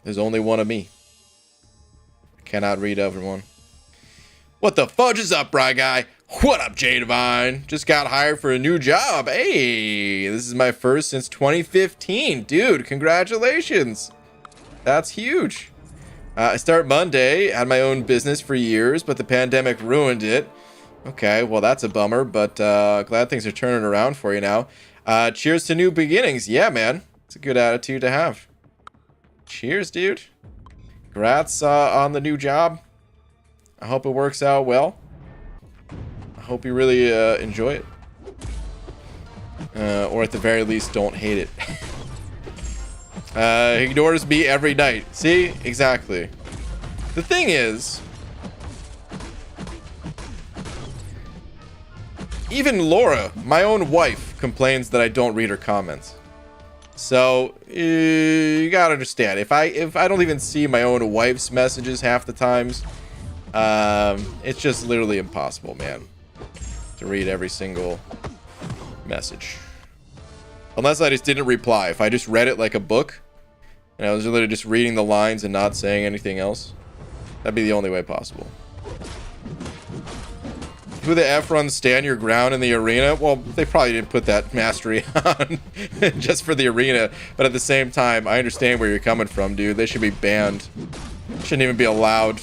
There's only one of me. I cannot read everyone. What the fudge is up, Bry Guy? What up, J Divine? Just got hired for a new job. Hey, this is my first since 2015. Dude, congratulations. That's huge. I start Monday. Had my own business for years, but the pandemic ruined it. Okay, well, that's a bummer, but glad things are turning around for you now. Cheers to new beginnings. Yeah, man. It's a good attitude to have. Cheers, dude. Congrats on the new job. I hope it works out well. I hope you really enjoy it. Or at the very least, don't hate it. He ignores me every night. See? Exactly. The thing is, even Laura, my own wife, complains that I don't read her comments. So you gotta understand, if I don't even see my own wife's messages half the times, it's just literally impossible, man, to read every single message. Unless I just didn't reply. If I just read it like a book, and I was literally just reading the lines and not saying anything else, that'd be the only way possible. Who the F runs stand your ground in the arena? Well, they probably didn't put that mastery on just for the arena, but at the same time, I understand where you're coming from, dude. They should be banned. Shouldn't even be allowed.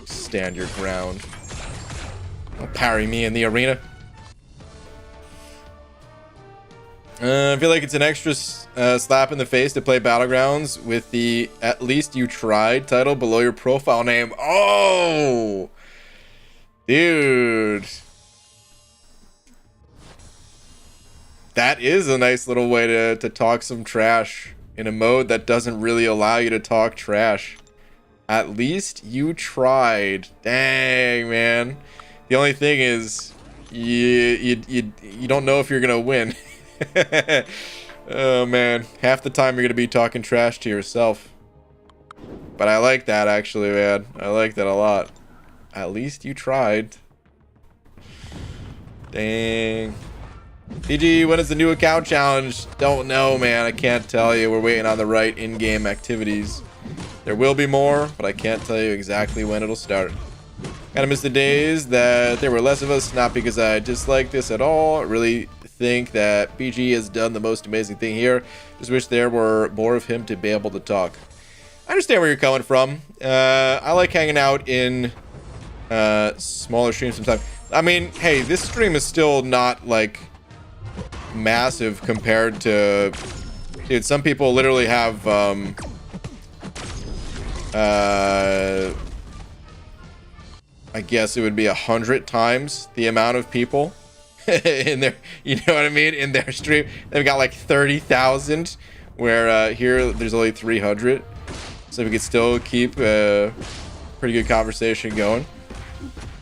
Stand your ground. Don't parry me in the arena. I feel like it's an extra slap in the face to play Battlegrounds with the "at least you tried" title below your profile name. Oh, dude, that is a nice little way to talk some trash in a mode that doesn't really allow you to talk trash. At least you tried. Dang, man. The only thing is, you don't know if you're gonna win. Oh man, half the time you're gonna be talking trash to yourself. But I like that, actually, man. I like that a lot. At least you tried. Dang. PG, when is the new account challenge? Don't know, man. I can't tell you. We're waiting on the right in-game activities. There will be more, but I can't tell you exactly when it'll start. Kinda miss the days that there were less of us, not because I dislike this at all. I really think that PG has done the most amazing thing here. Just wish there were more of him to be able to talk. I understand where you're coming from. I like hanging out in smaller streams sometimes. I mean, hey, this stream is still not like massive compared to, dude, some people literally have I guess it would be 100 times the amount of people in their, you know what I mean, in their stream. They've got like 30,000, where here there's only 300. So we could still keep a pretty good conversation going.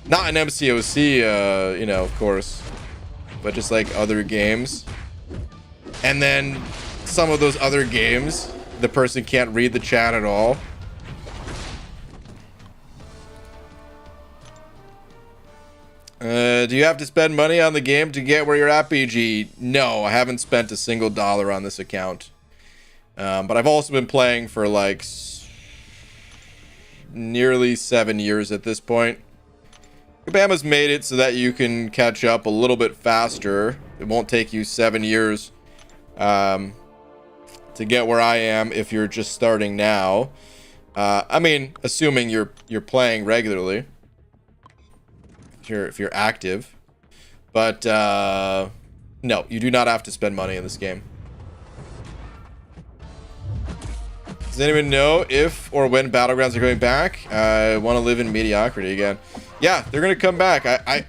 Not an MCOC, you know, of course, but just like other games. And then some of those other games, the person can't read the chat at all. Do you have to spend money on the game to get where you're at, BG? No, I haven't spent a single dollar on this account. But I've also been playing for like nearly 7 years at this point. Kabama's made it so that you can catch up a little bit faster. It won't take you 7 years to get where I am if you're just starting now. I mean, assuming you're playing regularly. If you're active. But no, you do not have to spend money in this game. Does anyone know if or when Battlegrounds are going back? I want to live in mediocrity again. Yeah, they're going to come back.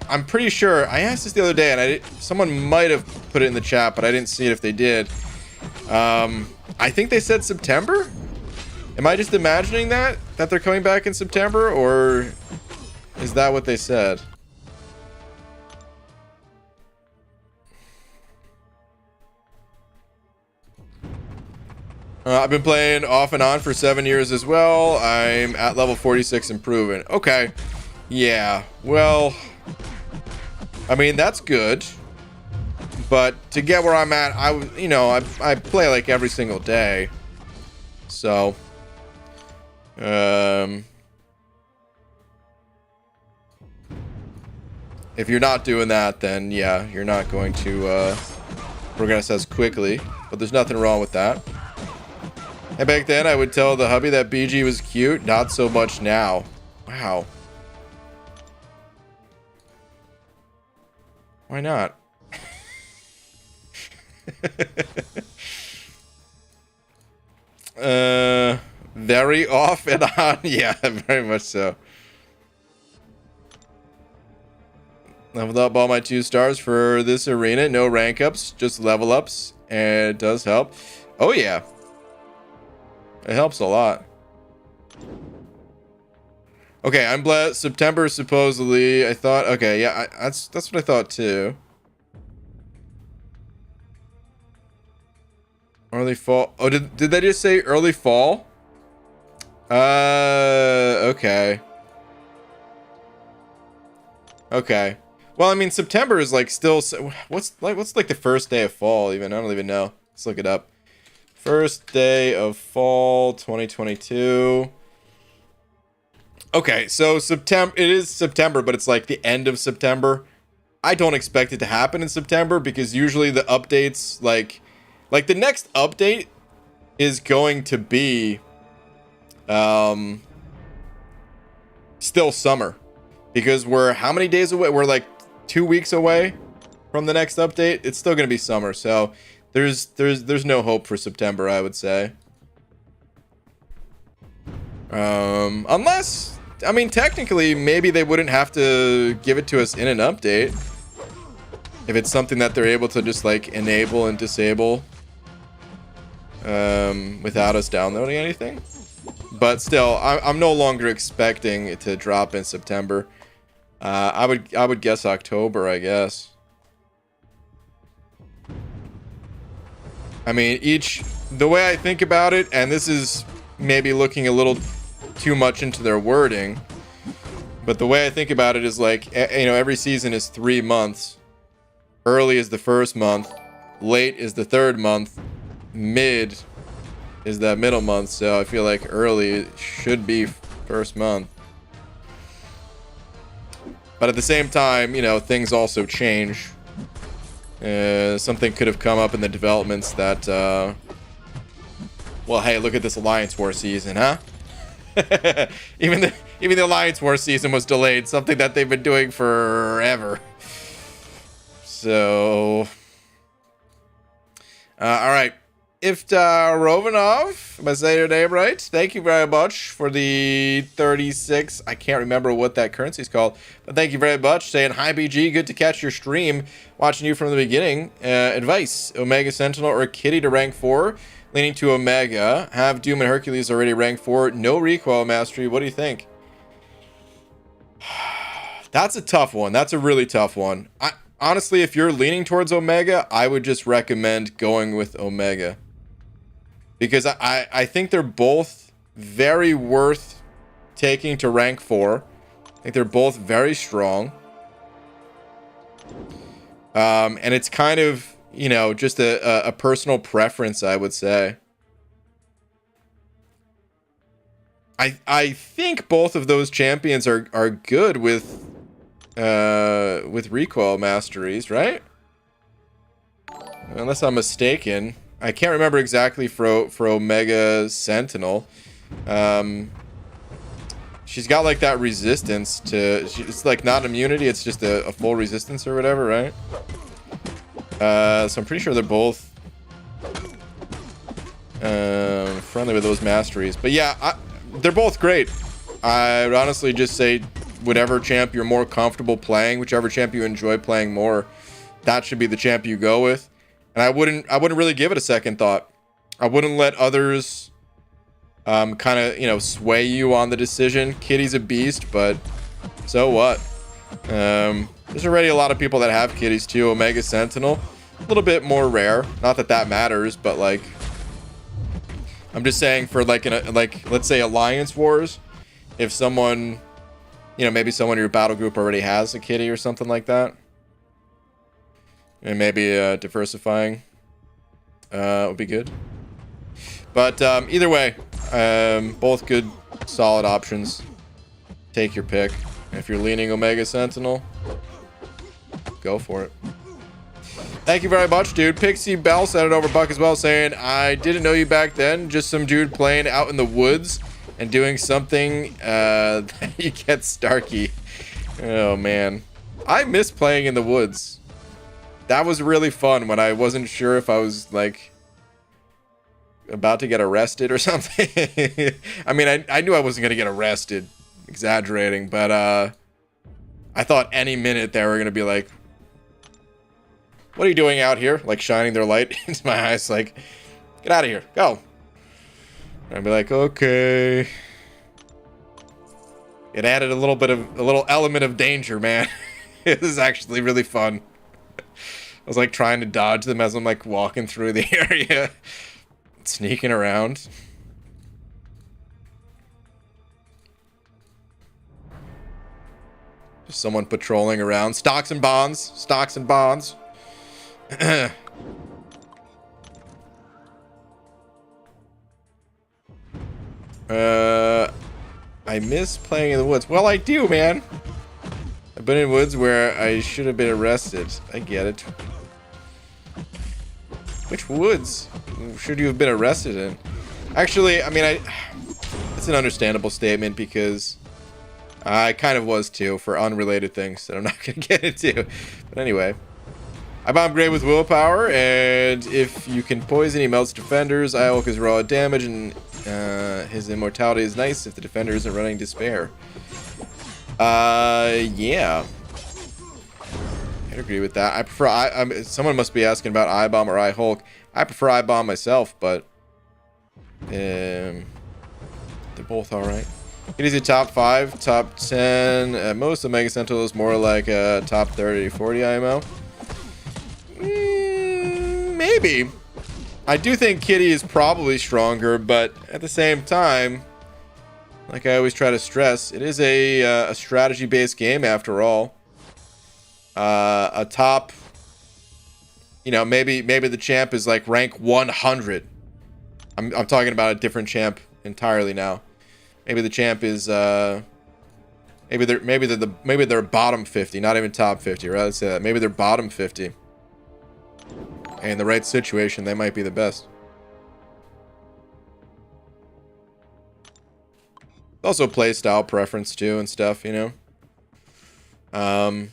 I'm pretty sure. I asked this the other day, and someone might have put it in the chat, but I didn't see it if they did. I think they said September? Am I just imagining that they're coming back in September, or is that what they said? I've been playing off and on for 7 years as well. I'm at level 46 improving. Okay. Yeah. Well, I mean, that's good. But to get where I'm at, I play like every single day. So, if you're not doing that, then yeah, you're not going to progress as quickly. But there's nothing wrong with that. And back then, I would tell the hubby that BG was cute. Not so much now. Wow. Why not? Very off and on. Yeah, very much so. Leveled up all my 2 stars for this arena. No rank ups, just level ups. And it does help. Oh, yeah. It helps a lot. Okay, I'm blessed. September supposedly. I thought. Okay, yeah, that's what I thought too. Early fall. Oh, did they just say early fall? Okay. Okay. Well, I mean, September is like still. What's like the first day of fall? Even I don't even know. Let's look it up. First day of fall 2022. Okay, so September. It is September, but it's like the end of September. I don't expect it to happen in September because usually the updates, like the next update is going to be still summer, because we're how many days away? We're like 2 weeks away from the next update. It's still going to be summer, so there's no hope for September, I would say. Unless, I mean, technically, maybe they wouldn't have to give it to us in an update. If it's something that they're able to just like enable and disable without us downloading anything. But still, I'm no longer expecting it to drop in September. I would guess October, I guess. I mean, the way I think about it, and this is maybe looking a little too much into their wording, but the way I think about it is like, every season is 3 months. Early is the first month, late is the third month, mid is that middle month. So I feel like early should be first month. But at the same time, things also change. Something could have come up in the developments that, well, hey, look at this Alliance War season, huh? even the Alliance War season was delayed, something that they've been doing forever. So, all right. Iftar Rovanov, am I saying your name right? Thank you very much for the 36. I can't remember what that currency is called, but thank you very much. Saying hi, BG. Good to catch your stream. Watching you from the beginning. Advice: Omega Sentinel or Kitty to rank 4. Leaning to Omega. Have Doom and Hercules already rank 4. No recoil mastery. What do you think? That's a tough one. That's a really tough one. Honestly, if you're leaning towards Omega, I would just recommend going with Omega. Because I think they're both very worth taking to rank 4. I think they're both very strong. And it's kind of, you know, just a personal preference, I would say. I think both of those champions are good with recoil masteries, right? Unless I'm mistaken. I can't remember exactly for Omega Sentinel. She's got like that resistance to, it's like not immunity, it's just a full resistance or whatever, right? So I'm pretty sure they're both friendly with those masteries. But yeah, they're both great. I would honestly just say whatever champ you're more comfortable playing, whichever champ you enjoy playing more, that should be the champ you go with. And I wouldn't really give it a second thought. I wouldn't let others kind of, you know, sway you on the decision. Kitty's a beast, but so what? There's already a lot of people that have kitties too. Omega Sentinel, a little bit more rare. Not that that matters, but like, I'm just saying for like let's say Alliance Wars, if someone, you know, maybe someone in your battle group already has a kitty or something like that, and maybe diversifying would be good. But either way, both good, solid options. Take your pick. If you're leaning Omega Sentinel, go for it. Thank you very much, dude. Pixie Bell sent it over Buck as well, saying, I didn't know you back then. Just some dude playing out in the woods and doing something that you get Starkey. Oh, man. I miss playing in the woods. That was really fun when I wasn't sure if I was, like, about to get arrested or something. I mean, I knew I wasn't going to get arrested. Exaggerating, but I thought any minute they were going to be like, what are you doing out here? Like, shining their light into my eyes, like, get out of here, go. And I'd be like, okay. It added a little element of danger, man. It was actually really fun. I was like trying to dodge them as I'm like walking through the area, sneaking around. Just someone patrolling around. Stocks and bonds. Stocks and bonds. I miss playing in the woods. Well, I do, man. I've been in woods where I should have been arrested. I get it. Which woods should you have been arrested in? Actually, I mean, it's an understandable statement because I kind of was too, for unrelated things that I'm not going to get into. But anyway, I bomb great with willpower, and if you can poison, he melts defenders. I Hulk is raw damage, and his immortality is nice if the defender isn't running despair. Yeah. I'd agree with that. I prefer someone must be asking about I-Bomb or I-Hulk. I prefer I-Bomb myself, but they're both alright. It is a top 5, top 10. At most, Omega Sentinel is more like a top 30, 40 IMO. Maybe. I do think Kitty is probably stronger, but at the same time, like I always try to stress, it is a strategy-based game after all. A top, you know, maybe the champ is like rank 100. I'm talking about a different champ entirely now. Maybe the champ is maybe they're bottom 50, not even top 50, right? Let's say that. Maybe they're bottom 50. And in the right situation, they might be the best. Also play style preference too and stuff, you know. I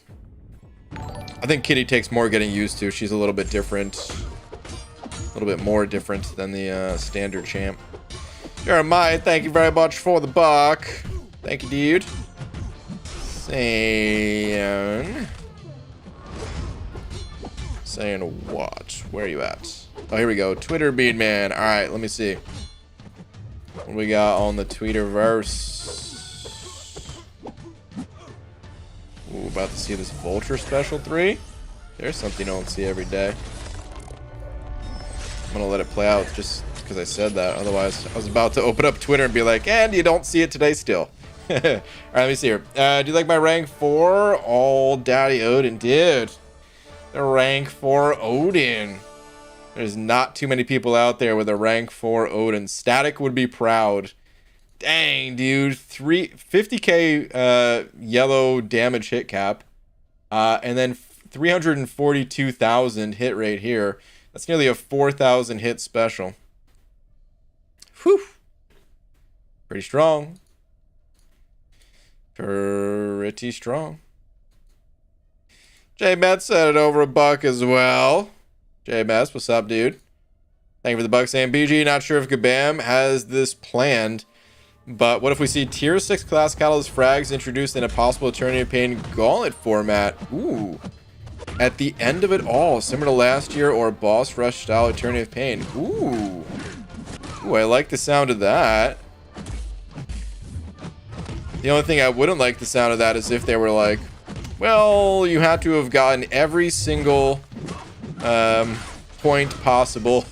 think Kitty takes more getting used to. She's a little bit different. A little bit more different than the standard champ. Jeremiah, thank you very much for the buck. Thank you, dude. Saying what? Where are you at? Oh, here we go. Twitter bead man. Alright, let me see. What do we got on the Twitterverse? Ooh, about to see this Vulture Special 3. There's something you don't see every day. I'm gonna let it play out just because I said that. Otherwise, I was about to open up Twitter and be like, and you don't see it today still. Alright, let me see here. Do you like my rank 4? All Daddy Odin. Dude. The rank 4 Odin. There's not too many people out there with a rank 4 Odin. Static would be proud. Dang, dude. 50k yellow damage hit cap. And then 342,000 hit rate here. That's nearly a 4,000 hit special. Whew. Pretty strong. Pretty strong. J-Met said it over $1 as well. J-Mess, what's up, dude? Thank you for the buck saying BG. Not sure if Kabam has this planned, but what if we see tier 6 class catalyst frags introduced in a possible Eternity of Pain gauntlet format? Ooh. At the end of it all, similar to last year or boss rush style Eternity of Pain. Ooh. Ooh, I like the sound of that. The only thing I wouldn't like the sound of that is if they were like, well, you had to have gotten every single point possible,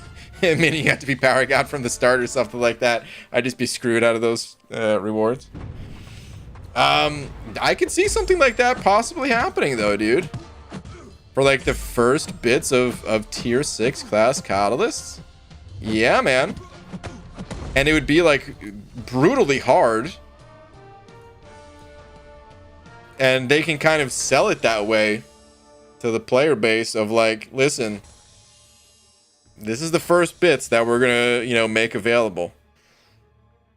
meaning you have to be powering out from the start or something like that. I'd just be screwed out of those rewards. I could see something like that possibly happening though, dude. For like the first bits of tier 6 class catalysts. Yeah, man. And it would be like brutally hard. And they can kind of sell it that way to the player base of like, listen, this is the first bits that we're gonna, you know, make available.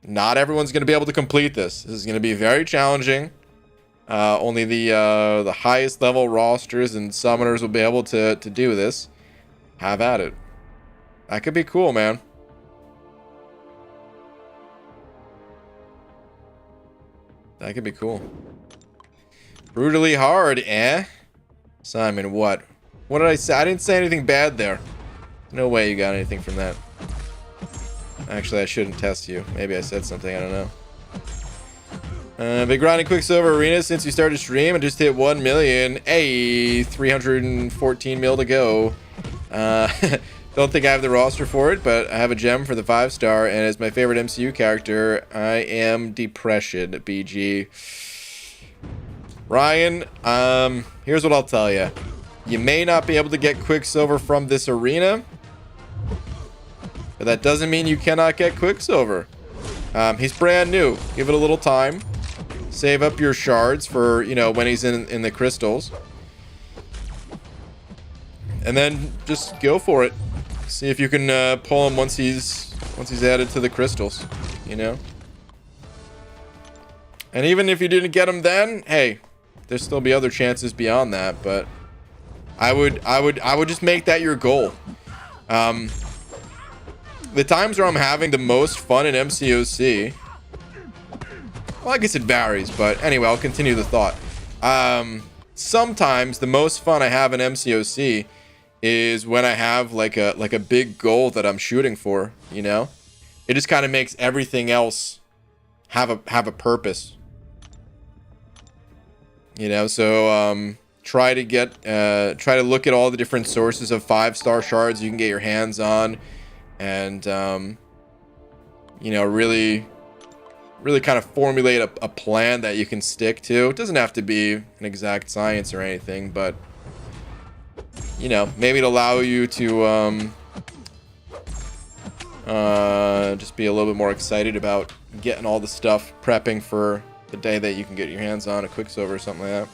Not everyone's gonna be able to complete this. This is gonna be very challenging. Only the highest level rosters and summoners will be able to do this. Have at it. That could be cool, man. That could be cool. Brutally hard, eh? Simon, what? What did I say? I didn't say anything bad there. No way you got anything from that. Actually, I shouldn't test you. Maybe I said something, I don't know. Been grinding Quicksilver Arena since you started stream and just hit 1 million. Hey, 314 mil to go. Don't think I have the roster for it, but I have a gem for the 5-star, and as my favorite MCU character, I am Depression, BG. Ryan, here's what I'll tell you. You may not be able to get Quicksilver from this arena, but that doesn't mean you cannot get Quicksilver. He's brand new. Give it a little time. Save up your shards for, you know, when he's in the crystals. And then just go for it. See if you can pull him once he's added to the crystals, you know? And even if you didn't get him then, hey, there'll still be other chances beyond that, but I would just make that your goal. The times where I'm having the most fun in MCOC, well, I guess it varies, but anyway, I'll continue the thought. Sometimes the most fun I have in MCOC is when I have like a big goal that I'm shooting for, you know? It just kind of makes everything else have a purpose. You know, so try to look at all the different sources of 5-star shards you can get your hands on, and you know, really kind of formulate a plan that you can stick to. It doesn't have to be an exact science or anything, but you know, maybe it'll allow you to just be a little bit more excited about getting all the stuff, prepping for the day that you can get your hands on a Quicksilver or something like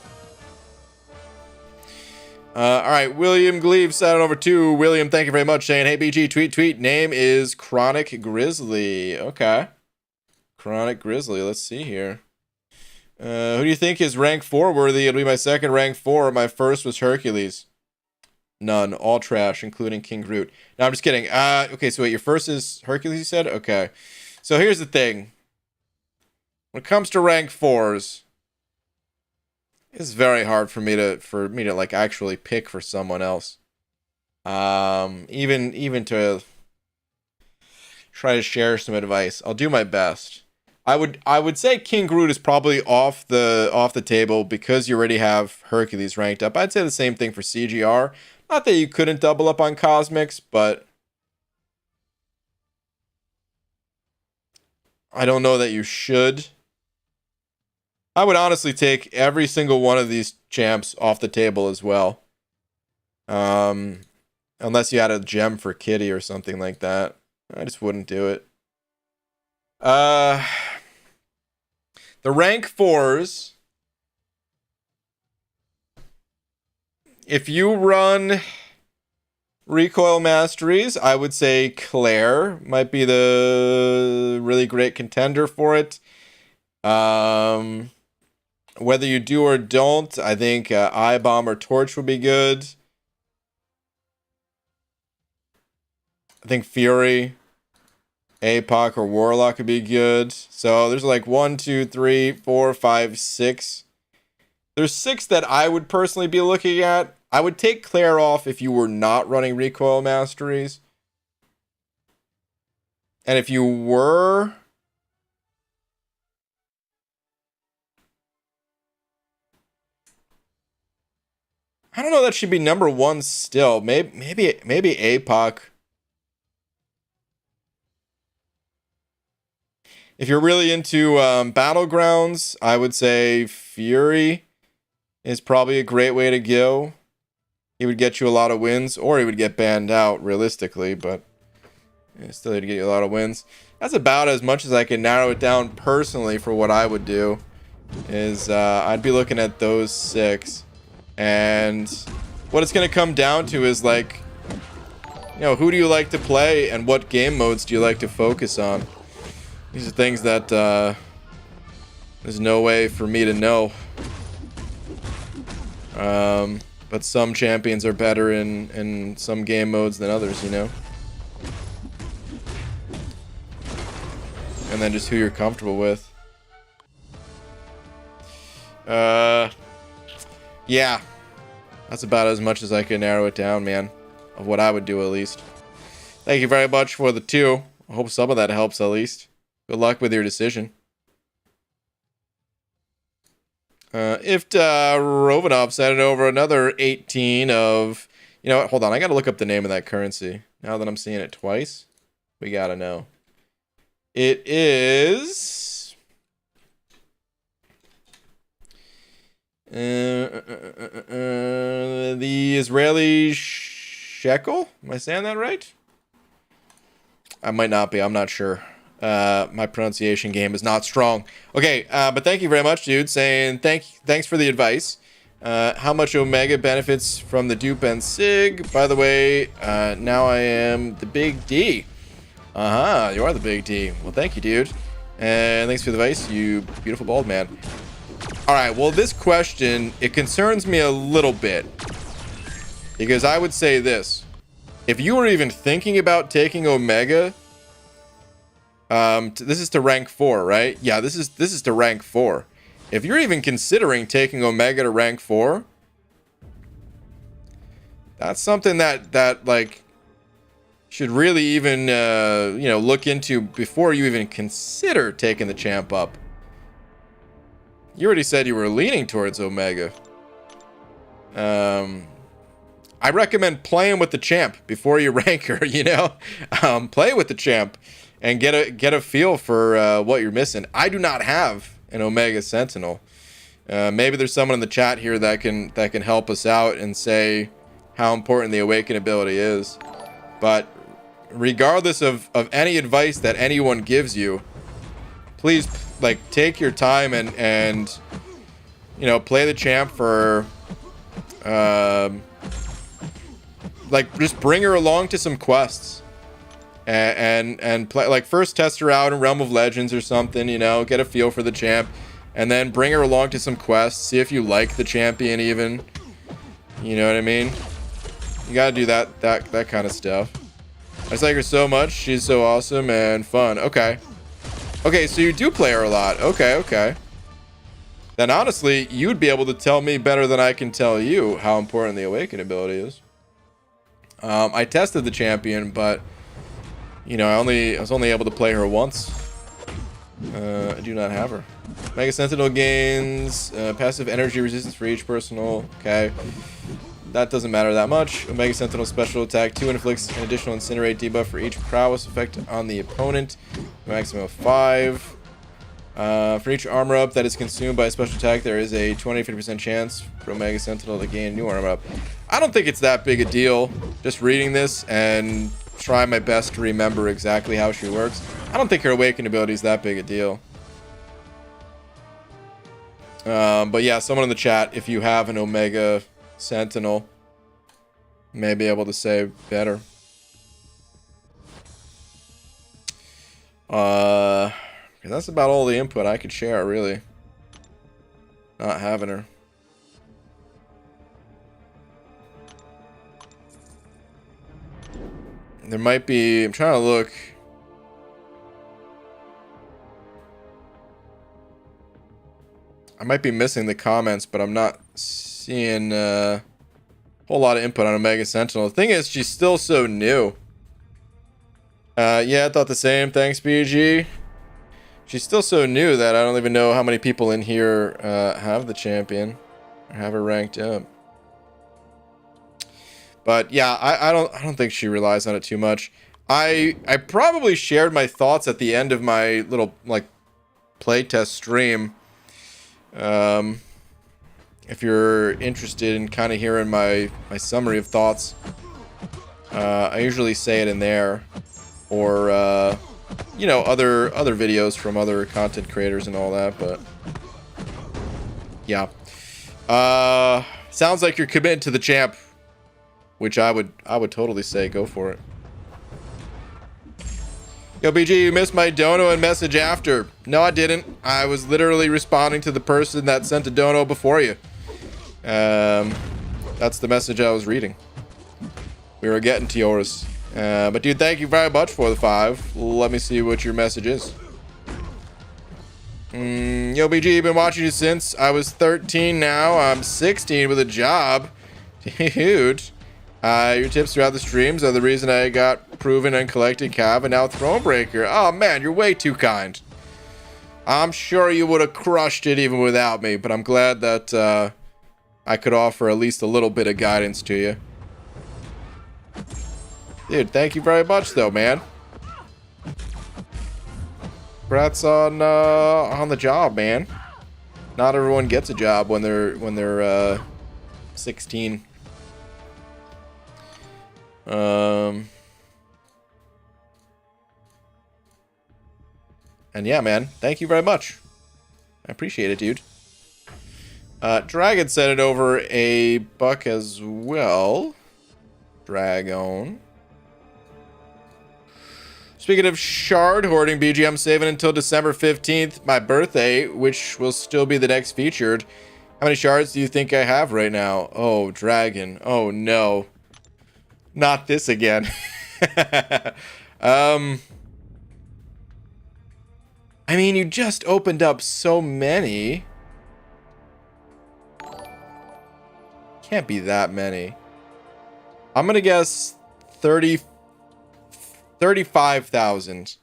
that. All right, William Gleave sat on over to William. Thank you very much, saying, hey, BG, tweet. Name is Chronic Grizzly. Okay. Chronic Grizzly. Let's see here. Who do you think is rank 4 worthy? It'll be my second rank 4. My first was Hercules. None. All trash, including King Groot. No, I'm just kidding. Okay, so wait, your first is Hercules, you said? Okay. So here's the thing. When it comes to rank 4s, it's very hard for me to like actually pick for someone else. Even to try to share some advice. I'll do my best. I would say King Groot is probably off the table because you already have Hercules ranked up. I'd say the same thing for CGR. Not that you couldn't double up on Cosmics, but I don't know that you should. I would honestly take every single one of these champs off the table as well. Unless you had a gem for Kitty or something like that. I just wouldn't do it. The rank 4s. If you run recoil masteries, I would say Claire might be the really great contender for it. Whether you do or don't, I think Eye Bomb or Torch would be good. I think Fury, APOC, or Warlock would be good. So there's like 1, 2, 3, 4, 5, 6. There's 6 that I would personally be looking at. I would take Claire off if you were not running recoil masteries. And if you were, I don't know, that should be number 1 still. Maybe APOC. If you're really into Battlegrounds, I would say Fury is probably a great way to go. He would get you a lot of wins, or he would get banned out, realistically, but still he'd get you a lot of wins. That's about as much as I can narrow it down personally for what I would do. Is I'd be looking at those 6. And what it's going to come down to is, like, you know, who do you like to play and what game modes do you like to focus on? These are things that there's no way for me to know. But some champions are better in some game modes than others, you know? And then just who you're comfortable with. Yeah. That's about as much as I can narrow it down, man. Of what I would do, at least. Thank you very much for the 2. I hope some of that helps, at least. Good luck with your decision. If Rovanov sent over another 18 of... You know what? Hold on. I gotta look up the name of that currency. Now that I'm seeing it twice, we gotta know. It is... the Israeli shekel? Am I saying that right? I might not be. I'm not sure. My pronunciation game is not strong. Okay, but thank you very much, dude. Saying thanks for the advice. How much Omega benefits from the dupe and sig? By the way, now I am the big D. You are the big D. Well, thank you, dude. And thanks for the advice, you beautiful bald man. All right, well, this question, it concerns me a little bit. Because I would say this. If you were even thinking about taking Omega... this is to rank 4, right? Yeah, this is to rank 4. If you're even considering taking Omega to rank 4, that's something that like should really even you know, look into before you even consider taking the champ up. You already said you were leaning towards Omega. I recommend playing with the champ before you rank her, you know? Play with the champ and get a feel for what you're missing. I do not have an Omega Sentinel. Maybe there's someone in the chat here that can help us out and say how important the Awaken ability is. But regardless of any advice that anyone gives you, please, like, take your time and you know, play the champ for like, just bring her along to some quests and play, like, first test her out in Realm of Legends or something, you know, get a feel for the champ, and then bring her along to some quests, see if you like the champion even, you know what I mean? You gotta do that kind of stuff. I just like her so much. She's so awesome and fun. Okay, so you do play her a lot. Okay. Then honestly, you'd be able to tell me better than I can tell you how important the Awaken ability is. I tested the champion, but you know, I was only able to play her once. I do not have her. Mega Sentinel gains passive energy resistance for each personal. Okay, that doesn't matter that much. Omega Sentinel special attack 2 inflicts an additional incinerate debuff for each prowess effect on the opponent. Maximum of 5. For each armor up that is consumed by a special attack, there is a 20-50% chance for Omega Sentinel to gain new armor up. I don't think it's that big a deal. Just reading this and trying my best to remember exactly how she works. I don't think her awakening ability is that big a deal. But yeah, someone in the chat, if you have an Omega Sentinel, may be able to say better. That's about all the input I could share, really. Not having her. There might be... I'm trying to look. I might be missing the comments, but I'm not seeing a whole lot of input on Omega Sentinel. The thing is, she's still so new. Yeah, I thought the same. Thanks, BG. She's still so new that I don't even know how many people in here have the champion or have her ranked up. But yeah, I don't think she relies on it too much. I probably shared my thoughts at the end of my little like playtest stream. If you're interested in kind of hearing my summary of thoughts, I usually say it in there, or you know, other videos from other content creators and all that. But yeah, sounds like you're committed to the champ, which I would totally say go for it. Yo, BG, you missed my dono and message after. No, I didn't. I was literally responding to the person that sent a dono before you. That's the message I was reading. We were getting to yours. But dude, thank you very much for the 5. Let me see what your message is. Yo, BG, been watching you since I was 13 now. I'm 16 with a job. Dude. Your tips throughout the streams are the reason I got proven and collected Cav and now Thronebreaker. Oh man, you're way too kind. I'm sure you would have crushed it even without me, but I'm glad that I could offer at least a little bit of guidance to you. Dude, thank you very much though, man. Congrats on the job, man. Not everyone gets a job when they're 16. And yeah, man, thank you very much. I appreciate it, dude. Dragon sent it over a buck as well. Dragon. Speaking of shard hoarding, BG, I'm saving until December 15th, my birthday, which will still be the next featured. How many shards do you think I have right now? Oh, Dragon. Oh, no. Not this again. I mean, you just opened up so many. Can't be that many. I'm gonna guess 35,000.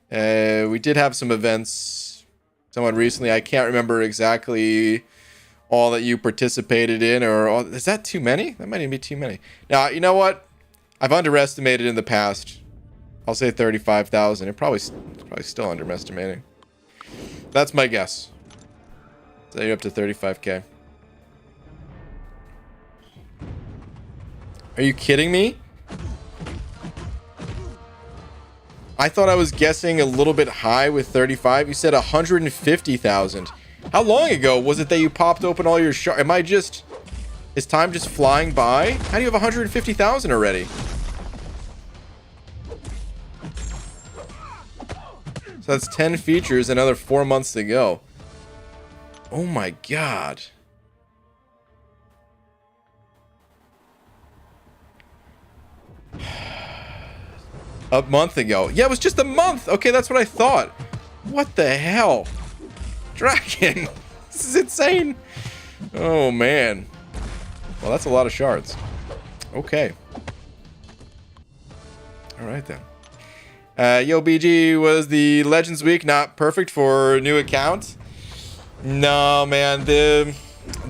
We did have some events somewhat recently. I can't remember exactly all that you participated in, or all, is that too many? That might even be too many. Now, you know what? I've underestimated in the past. I'll say 35,000. It's probably still underestimating. That's my guess. So you're up to 35k. Are you kidding me? I thought I was guessing a little bit high with 35. You said 150,000. How long ago was it that you popped open all your shards? Is time just flying by? How do you have 150,000 already? So that's 10 features, another 4 months to go. Oh my god. A month ago. Yeah, it was just a month. Okay, that's what I thought. What the hell? Dragon. This is insane. Oh, man. Well, that's a lot of shards. Okay. All right, then. Yo, BG, was the Legends Week not perfect for new accounts? No, man. The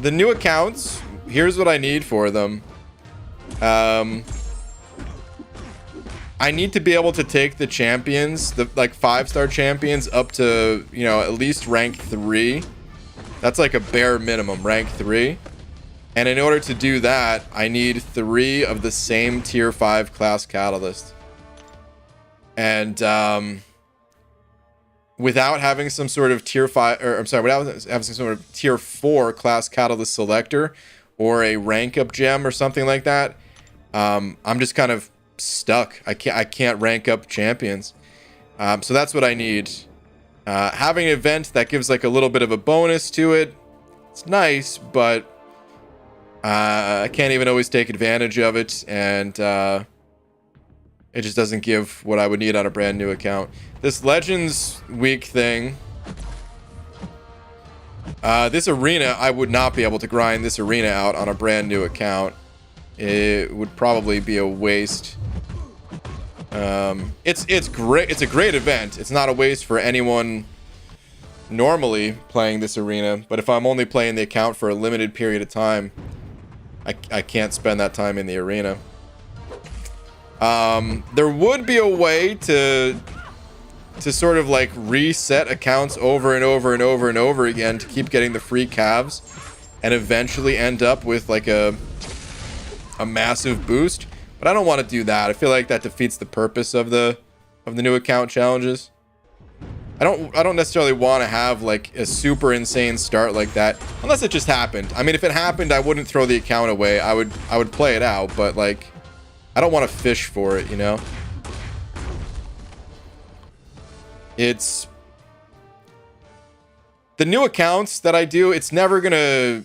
new accounts, here's what I need for them. I need to be able to take the champions, the like 5-star champions, up to, at least rank 3. That's like a bare minimum, rank 3. And in order to do that, I need 3 of the same tier 5 class catalyst. And without having some sort of tier 5, or I'm sorry, without having some sort of tier 4 class catalyst selector or a rank up gem or something like that, I'm just kind of stuck. I can't rank up champions. So that's what I need. Having an event that gives like a little bit of a bonus to it, it's nice, but I can't even always take advantage of it, and it just doesn't give what I would need on a brand new account. This Legends Week thing, this arena, I would not be able to grind this arena out on a brand new account. It would probably be a waste. It's great. It's a great event. It's not a waste for anyone normally playing this arena, but if I'm only playing the account for a limited period of time, I can't spend that time in the arena. There would be a way to sort of like reset accounts over and over and over and over again to keep getting the free calves and eventually end up with like a massive boost. But I don't want to do that. I feel like that defeats the purpose of the new account challenges. I don't necessarily want to have like a super insane start like that unless it just happened. I mean, if it happened, I wouldn't throw the account away. I would play it out, but like I don't want to fish for it, you know? It's the new accounts that I do, it's never going to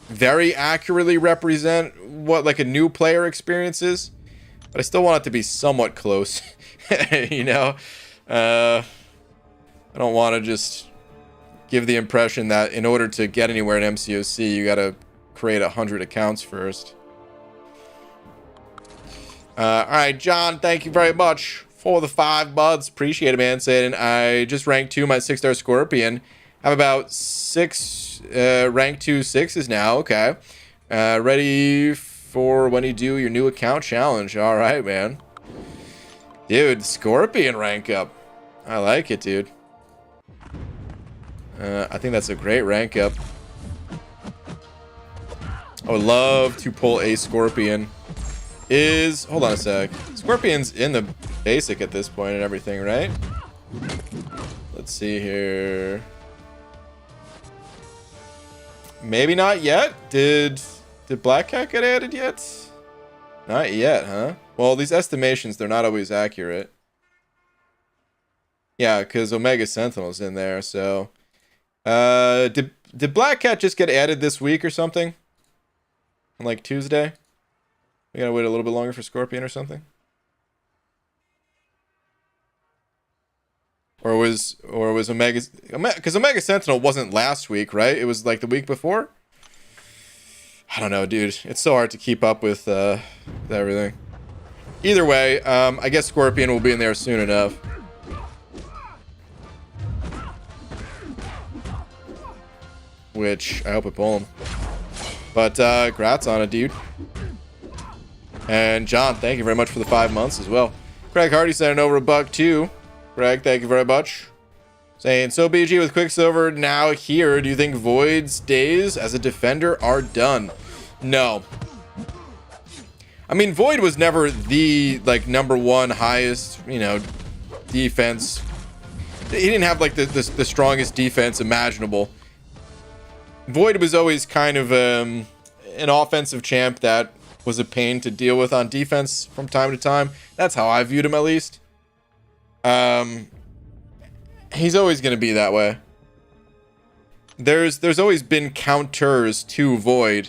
very accurately represent what like a new player experience is, but I still want it to be somewhat close. You know, I don't want to just give the impression that in order to get anywhere in MCOC you got to create 100 accounts first. All right, John, thank you very much for the 5 buds. Appreciate it, man. Saying I just ranked 2 my 6-star Scorpion. I have about 6 rank 2 6s now. Okay. Ready for when you do your new account challenge. All right, man. Dude, Scorpion rank up. I like it, dude. I think that's a great rank up. I would love to pull a Scorpion. Hold on a sec. Scorpion's in the basic at this point and everything, right? Let's see here. Maybe not yet. Did Black Cat get added yet? Not yet, huh? Well, these estimations, they're not always accurate. Yeah, because Omega Sentinel's in there, so... Did Black Cat just get added this week or something? On, like, Tuesday? We gotta wait a little bit longer for Scorpion or something? Or was Omega... Because Omega Sentinel wasn't last week, right? It was, like, the week before? I don't know, dude. It's so hard to keep up with everything. Either way, I guess Scorpion will be in there soon enough. Which, I hope I pull him. But, grats on it, dude. And John, thank you very much for the 5 months as well. Craig Hardy sent over $1 too. Craig, thank you very much. Saying, so BG with Quicksilver now here, do you think Void's days as a defender are done? No. I mean, Void was never the, like, #1 highest, you know, defense. He didn't have, like, the strongest defense imaginable. Void was always kind of an offensive champ that was a pain to deal with on defense from time to time. That's how I viewed him, at least. He's always going to be that way. There's always been counters to Void.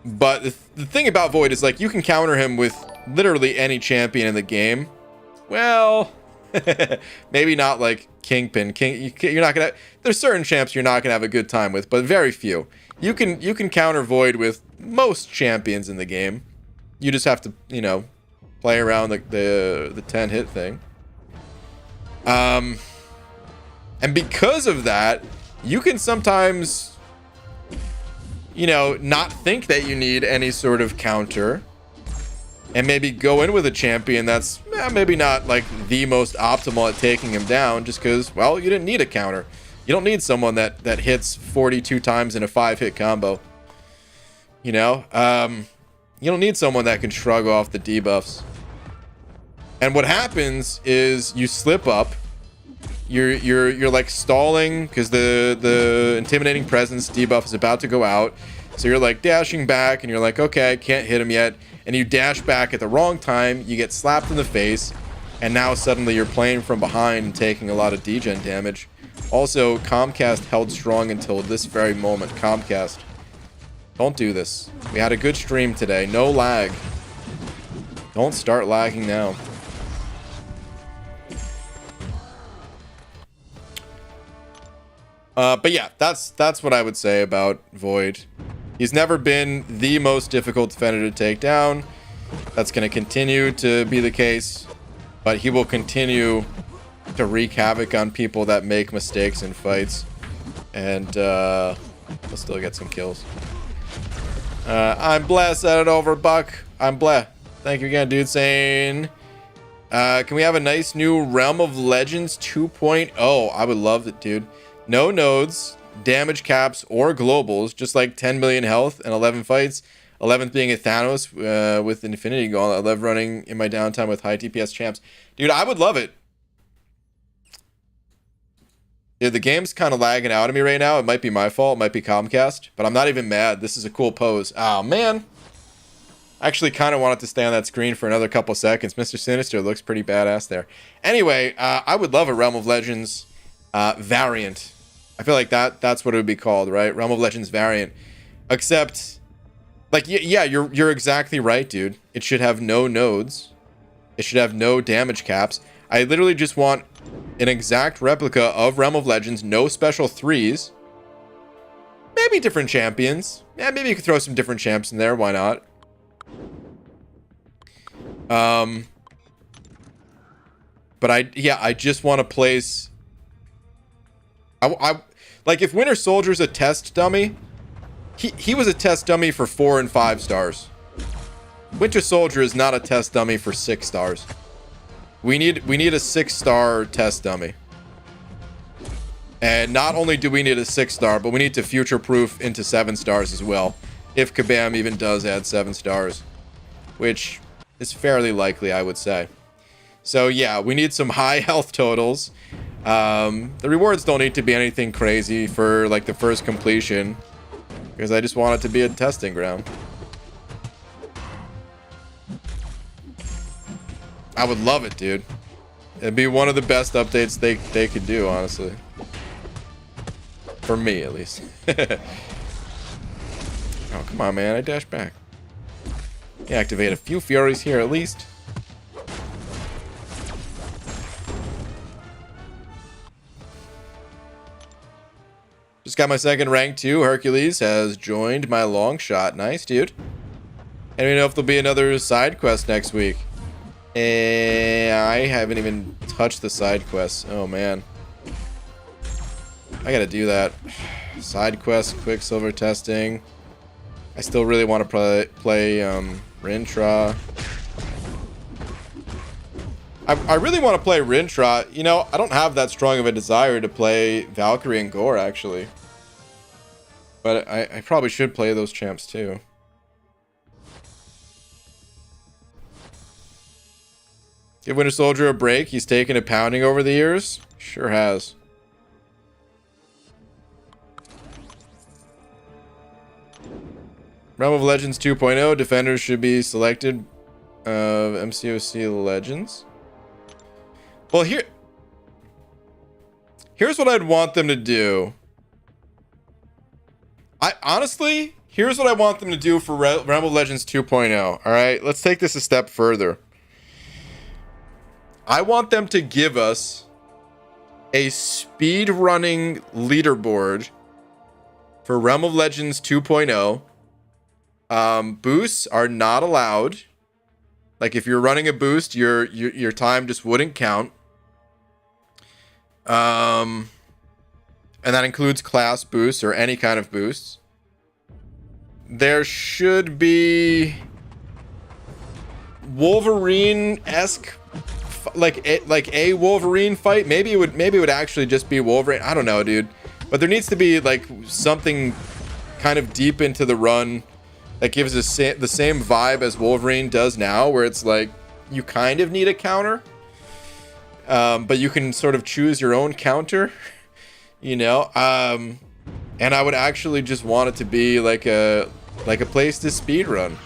But the thing about Void is, like, you can counter him with literally any champion in the game. Well, maybe not like Kingpin. You're not gonna. There's certain champs you're not gonna have a good time with, but very few. You can counter Void with most champions in the game. You just have to, you know, play around the 10-hit thing. And because of that, you can sometimes, you know, not think that you need any sort of counter, and maybe go in with a champion that's maybe not like the most optimal at taking him down, just because, well, you didn't need a counter. You don't need someone that hits 42 times in a 5-hit combo. You know, you don't need someone that can shrug off the debuffs. And what happens is you slip up. You're like stalling because the intimidating presence debuff is about to go out. So you're like dashing back and you're like, okay, I can't hit him yet. And you dash back at the wrong time. You get slapped in the face. And now suddenly you're playing from behind and taking a lot of degen damage. Also, Comcast held strong until this very moment. Comcast, don't do this. We had a good stream today. No lag. Don't start lagging now. But yeah, that's what I would say about Void. He's never been the most difficult defender to take down. That's going to continue to be the case. But he will continue to wreak havoc on people that make mistakes in fights. And we'll still get some kills. I'm blessed. Set it over, Buck. I'm blessed. Thank you again, dude. Saying, can we have a nice new Realm of Legends 2.0? I would love it, dude. No nodes, damage caps, or globals. Just like 10 million health and 11 fights. 11th being a Thanos with Infinity Gauntlet. I love running in my downtime with high TPS champs. Dude, I would love it. Yeah, the game's kind of lagging out of me right now. It might be my fault. It might be Comcast. But I'm not even mad. This is a cool pose. Oh, man. I actually kind of wanted to stay on that screen for another couple seconds. Mr. Sinister looks pretty badass there. Anyway, I would love a Realm of Legends variant. I feel like that's what it would be called, right? Realm of Legends variant. Except... like, yeah, you're exactly right, dude. It should have no nodes. It should have no damage caps. I literally just want an exact replica of Realm of Legends, no special 3s. Maybe different champions. Yeah, maybe you could throw some different champs in there. Why not? But I just want to place... I like, if Winter Soldier's a test dummy... He was a test dummy for 4 and 5 stars. Winter Soldier is not a test dummy for 6 stars. We need a 6-star test dummy. And not only do we need a 6-star, but we need to future-proof into 7 stars as well. If Kabam even does add 7 stars. Which is fairly likely, I would say. So yeah, we need some high health totals. The rewards don't need to be anything crazy for like the first completion. Because I just want it to be a testing ground. I would love it, dude. It'd be one of the best updates they could do, honestly. For me, at least. Oh, come on, man. I dashed back. Yeah, activate a few Furies here, at least. Just got my second rank 2. Hercules has joined my long shot. Nice, dude. And we know if there'll be another side quest next week. I haven't even touched the side quests. Oh, man. I gotta do that. Side quest, Quicksilver testing. I still really want to play Rintra. I really want to play Rintra. You know, I don't have that strong of a desire to play Valkyrie and Gore, actually. But I probably should play those champs, too. Give Winter Soldier a break. He's taken a pounding over the years. Sure has. Realm of Legends 2.0. Defenders should be selected of MCOC Legends. Well, here's what I'd want them to do. Honestly, here's what I want them to do for Realm of Legends 2.0. All right, let's take this a step further. I want them to give us a speed running leaderboard for Realm of Legends 2.0. Boosts are not allowed. Like, if you're running a boost, your time just wouldn't count. And that includes class boosts or any kind of boosts. There should be Wolverine-esque, like a Wolverine fight. Maybe it would actually just be Wolverine. I don't know, dude. But there needs to be like something kind of deep into the run that gives the same vibe as Wolverine does now, where it's like you kind of need a counter, but you can sort of choose your own counter, you know. And I would actually just want it to be like a place to speedrun,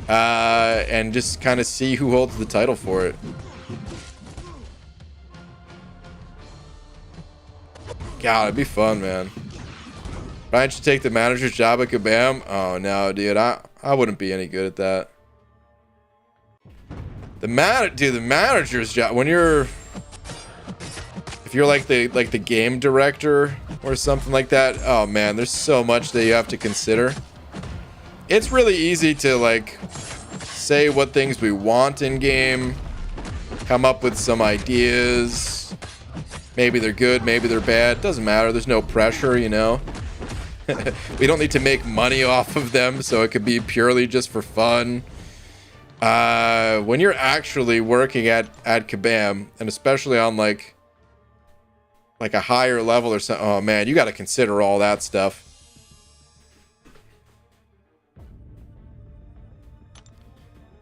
and just kind of see who holds the title for it. God, it'd be fun, man. Ryan should take the manager's job at Kabam. Oh no, dude, I wouldn't be any good at that. The manager's job, when if you're like the game director or something like that, oh man, there's so much that you have to consider. It's really easy to like say what things we want in game, come up with some ideas. Maybe they're good, maybe they're bad. Doesn't matter. There's no pressure, you know. We don't need to make money off of them, so it could be purely just for fun. When you're actually working at Kabam, and especially on like a higher level or something, oh man, you got to consider all that stuff.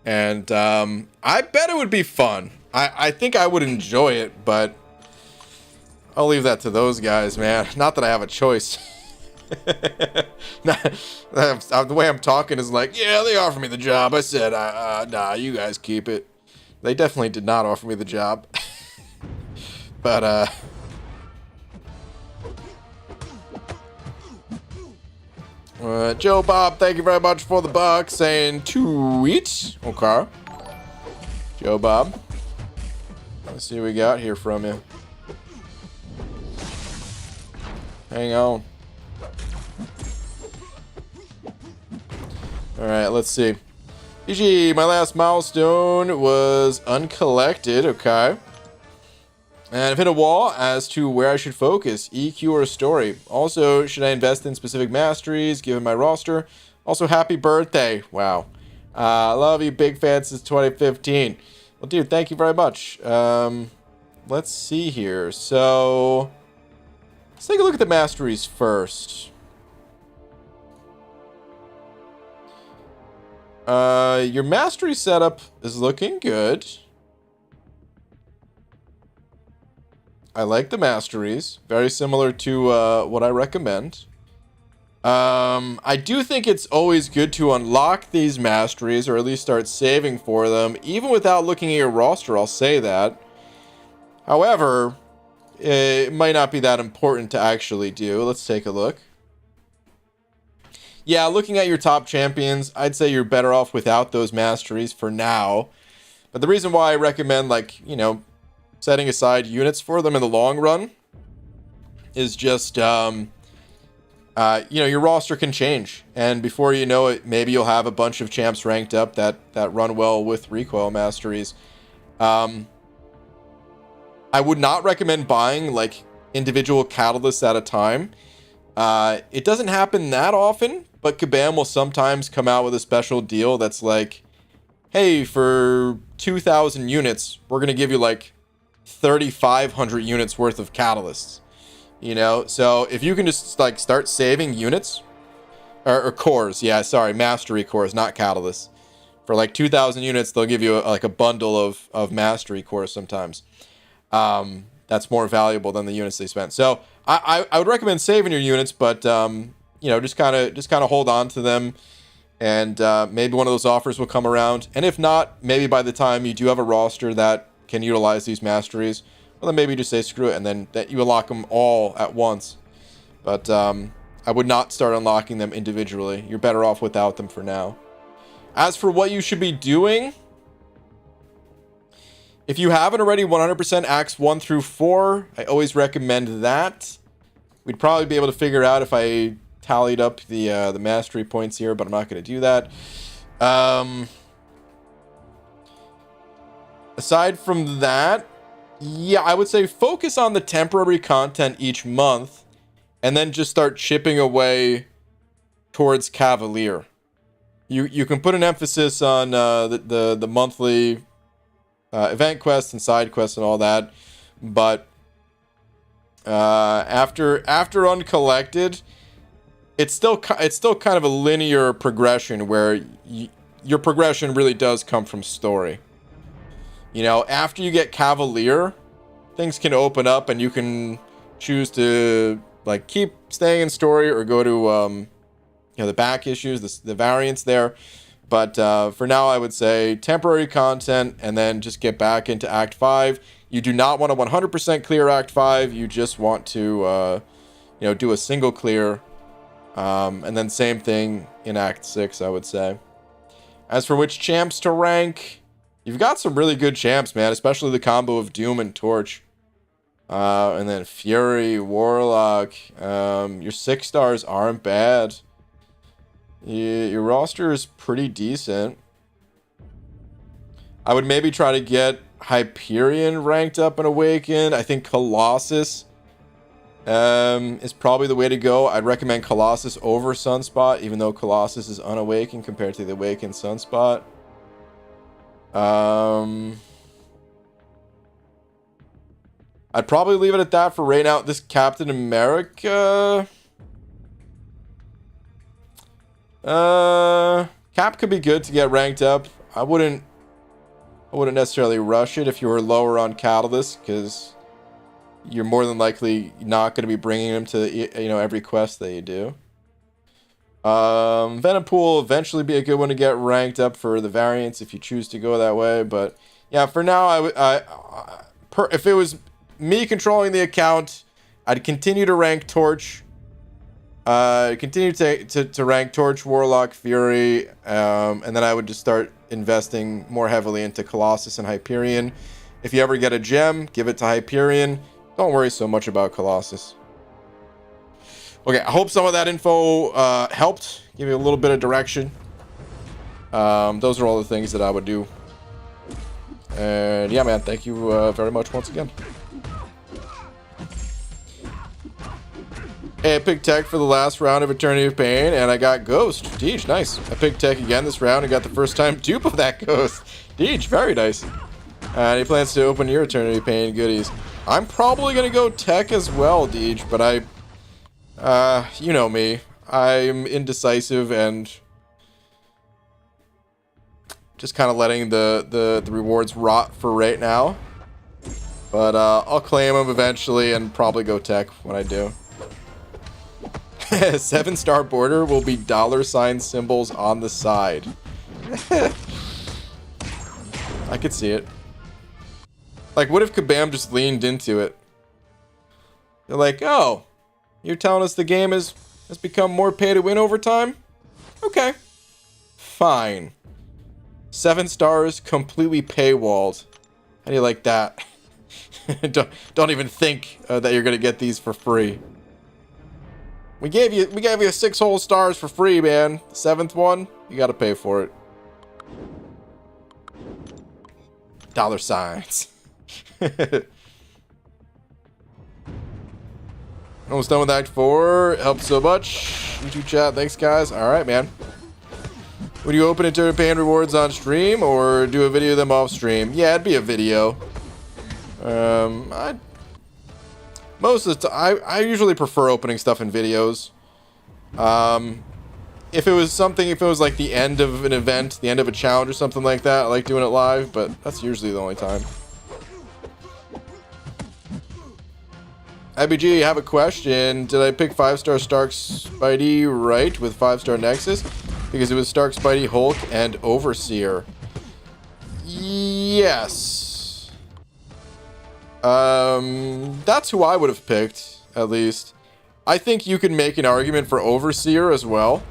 And I bet it would be fun. I think I would enjoy it, but I'll leave that to those guys, man. Not that I have a choice. The way I'm talking is like, yeah, they offered me the job. I said, nah, you guys keep it. They definitely did not offer me the job. But, Joe Bob, thank you very much for the buck, saying tweet. Okay. Joe Bob. Let's see what we got here from you. Hang on. Alright, let's see. GG, my last milestone was uncollected. Okay. And I've hit a wall as to where I should focus, EQ or story. Also, should I invest in specific masteries given my roster? Also, happy birthday. Wow. Love you, big fan since 2015. Well, dude, thank you very much. Let's see here. So, let's take a look at the masteries first. Your mastery setup is looking good. I like the masteries. Very similar to what I recommend. I do think it's always good to unlock these masteries, or at least start saving for them, even without looking at your roster, I'll say that. However, it might not be that important to actually do. Let's take a look. Yeah, looking at your top champions, I'd say you're better off without those masteries for now. But the reason why I recommend, like, you know, setting aside units for them in the long run is just, you know, your roster can change. And before you know it, maybe you'll have a bunch of champs ranked up that run well with recoil masteries. I would not recommend buying, like, individual catalysts at a time. It doesn't happen that often, but Kabam will sometimes come out with a special deal that's like, hey, for 2,000 units, we're going to give you like 3,500 units worth of catalysts. You know, so if you can just like start saving units or cores, yeah, sorry, mastery cores, not catalysts. For like 2,000 units, they'll give you like a bundle of mastery cores sometimes. That's more valuable than the units they spent. So I would recommend saving your units, but you know, just kind of hold on to them, and maybe one of those offers will come around. And if not, maybe by the time you do have a roster that can utilize these masteries, well, then maybe just say screw it, and then that you unlock them all at once. But I would not start unlocking them individually. You're better off without them for now. As for what you should be doing, if you haven't already 100% Acts 1 through 4, I always recommend that. We'd probably be able to figure out if I tallied up the mastery points here, but I'm not going to do that. Aside from that, yeah, I would say focus on the temporary content each month, and then just start chipping away towards Cavalier. You can put an emphasis on the monthly event quests and side quests and all that, but after uncollected, it's still kind of a linear progression where your progression really does come from story. You know, after you get Cavalier, things can open up and you can choose to like keep staying in story or go to you know, the back issues, the variants there. But for now, I would say temporary content and then just get back into Act 5. You do not want to 100% clear Act 5. You just want to you know, do a single clear. And then same thing in Act 6, I would say. As for which champs to rank, you've got some really good champs, man, especially the combo of Doom and Torch. And then Fury, Warlock. Your 6 stars aren't bad. Your roster is pretty decent. I would maybe try to get Hyperion ranked up and Awakened. I think Colossus is probably the way to go. I'd recommend Colossus over Sunspot, even though Colossus is unawakened compared to the Awakened Sunspot. I'd probably leave it at that for right now. This Captain America... Cap could be good to get ranked up. I wouldn't necessarily rush it if you were lower on Catalyst, because you're more than likely not going to be bringing him to, you know, every quest that you do. Venom Pool will eventually be a good one to get ranked up for the variants if you choose to go that way. But yeah, for now, if it was me controlling the account, I'd continue to rank Torch. Continue to rank Torch, Warlock, Fury, and then I would just start investing more heavily into Colossus and Hyperion. If you ever get a gem, give it to Hyperion. Don't worry so much about Colossus. Okay, I hope some of that info helped, give you a little bit of direction. Those are all the things that I would do. And yeah, man, thank you very much once again. Hey, I picked Tech for the last round of Eternity of Pain, and I got Ghost. Deej, nice. I picked Tech again this round and got the first time dupe of that Ghost. Deej, very nice. And he plans to open your Eternity of Pain goodies. I'm probably going to go Tech as well, Deej, but you know me. I'm indecisive and just kind of letting the rewards rot for right now. But I'll claim them eventually and probably go Tech when I do. 7-star border will be $ symbols on the side. I could see it. Like, what if Kabam just leaned into it? They're like, oh, you're telling us the game has become more pay to win over time? Okay. Fine. 7 stars, completely paywalled. How do you like that? don't even think that you're gonna get these for free. We gave you 6 whole stars for free, man. The 7th one, you gotta pay for it. $. Almost done with Act 4. Helps so much. YouTube chat, thanks guys. Alright, man. Would you open Eternity of Pain rewards on stream or do a video of them off stream? Yeah, it'd be a video. Most of the time, I usually prefer opening stuff in videos. If it was like the end of an event, the end of a challenge or something like that, I like doing it live, but that's usually the only time. IBG, I have a question. Did I pick 5-star Stark Spidey right with 5-star Nexus? Because it was Stark, Spidey, Hulk, and Overseer. Yes. That's who I would have picked, at least. I think you can make an argument for Overseer as well.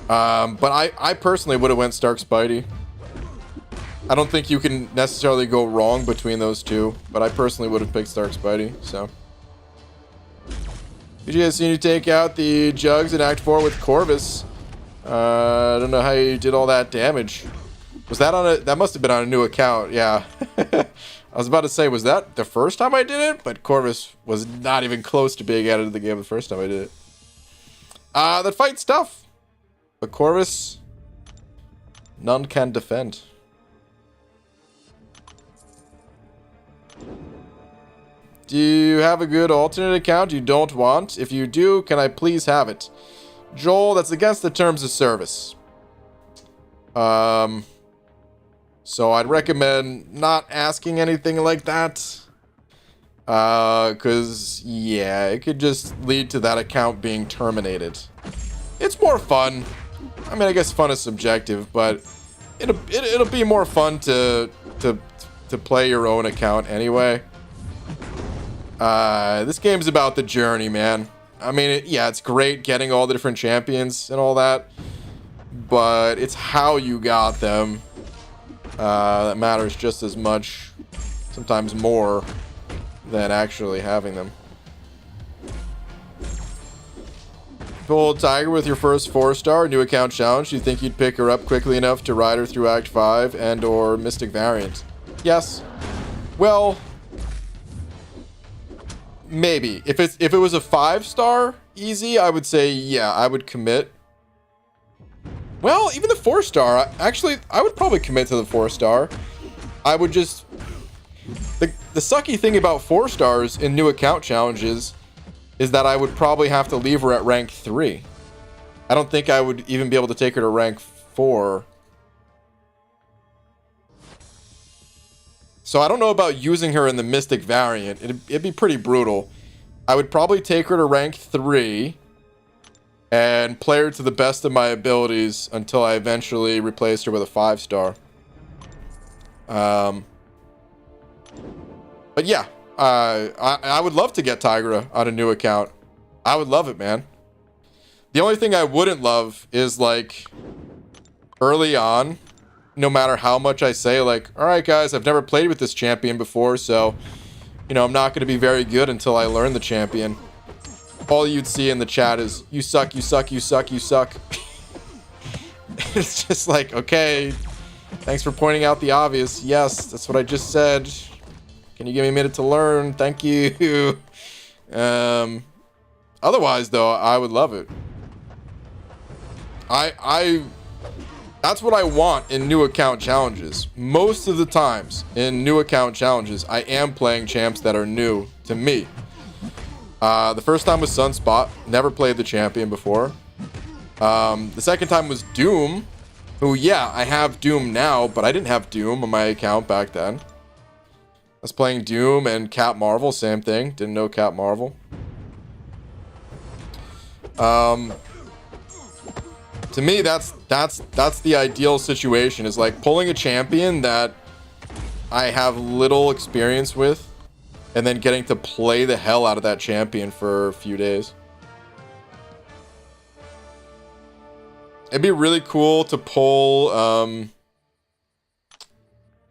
But I personally would have went Stark, Spidey. I don't think you can necessarily go wrong between those two, but I personally would have picked Stark, Spidey, so. Did you guys see you take out the jugs in Act 4 with Corvus? I don't know how you did all that damage. Was that on that must have been on a new account, yeah. I was about to say, was that the first time I did it? But Corvus was not even close to being added to the game the first time I did it. That fight's tough. But Corvus, none can defend. Do you have a good alternate account you don't want? If you do, can I please have it? Joel, that's against the terms of service. So I'd recommend not asking anything like that. Cause yeah, it could just lead to that account being terminated. It's more fun. I mean, I guess fun is subjective, but it'll be more fun to play your own account anyway. This game's about the journey, man. I mean, yeah, it's great getting all the different champions and all that, but it's how you got them that matters just as much, sometimes more, than actually having them. Pull Tiger with your first 4-star new account challenge. Do you think you'd pick her up quickly enough to ride her through Act 5 and or Mystic Variant? Yes. Well, maybe. If it was a 5-star easy, I would say yeah, I would commit. Well, even the 4-star, actually, I would probably commit to the 4-star. I would just... The sucky thing about 4-stars in new account challenges is that I would probably have to leave her at rank 3. I don't think I would even be able to take her to rank 4. So I don't know about using her in the Mystic Variant. It'd be pretty brutal. I would probably take her to rank 3 and play her to the best of my abilities until I eventually replaced her with a 5-star. But yeah, I would love to get Tigra on a new account. I would love it, man. The only thing I wouldn't love is, like, early on, no matter how much I say, like, all right, guys, I've never played with this champion before, so, you know, I'm not going to be very good until I learn the champion. All you'd see in the chat is, you suck, you suck, you suck, you suck. It's just like, okay, thanks for pointing out the obvious. Yes, that's what I just said. Can you give me a minute to learn? Thank you. Otherwise, though, I would love it. That's what I want in new account challenges. Most of the times in new account challenges, I am playing champs that are new to me. The first time was Sunspot. Never played the champion before. The second time was Doom, who, yeah, I have Doom now, but I didn't have Doom on my account back then. I was playing Doom and Cap Marvel, same thing. Didn't know Cap Marvel. To me, that's the ideal situation, is like pulling a champion that I have little experience with and then getting to play the hell out of that champion for a few days. It'd be really cool to pull,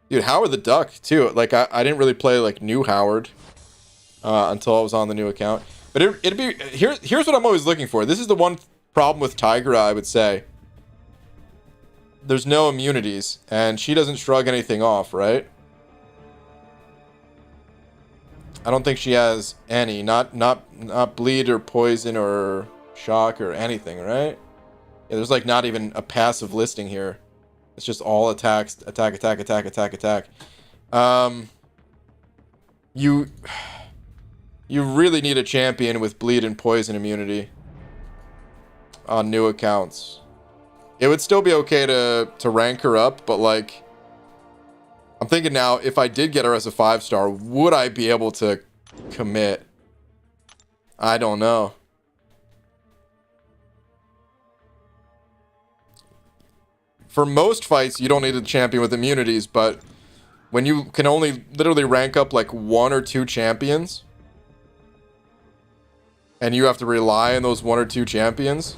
dude, Howard the Duck, too. Like, I didn't really play, like, new Howard until I was on the new account. But it'd be... Here's what I'm always looking for. This is the one problem with Tigra, I would say. There's no immunities, and she doesn't shrug anything off, right? I don't think she has any. Not bleed or poison or shock or anything, right? Yeah, there's, like, not even a passive listing here. It's just all attacks, attack. You really need a champion with bleed and poison immunity on new accounts. It would still be okay to rank her up, but, like, I'm thinking now, if I did get her as a 5-star, would I be able to commit? I don't know. For most fights, you don't need a champion with immunities, but when you can only literally rank up like 1 or 2 champions, and you have to rely on those 1 or 2 champions,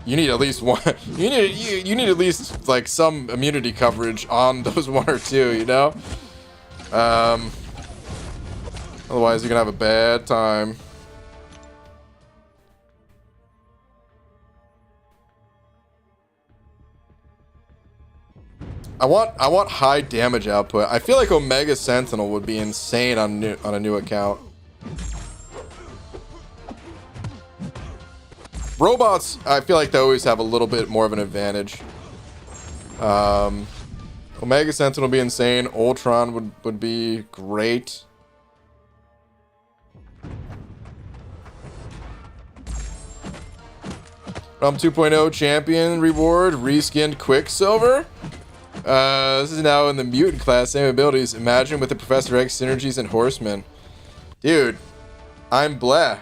you need at least one. You need at least like some immunity coverage on those 1 or 2, you know. Otherwise, you're gonna have a bad time. I want high damage output. I feel like Omega Sentinel would be insane on a new account. Robots, I feel like they always have a little bit more of an advantage. Omega Sentinel would be insane. Ultron would be great. Realm 2.0 champion reward, reskinned Quicksilver. This is now in the mutant class, same abilities. Imagine with the Professor X synergies and Horseman. Dude, I'm bleh.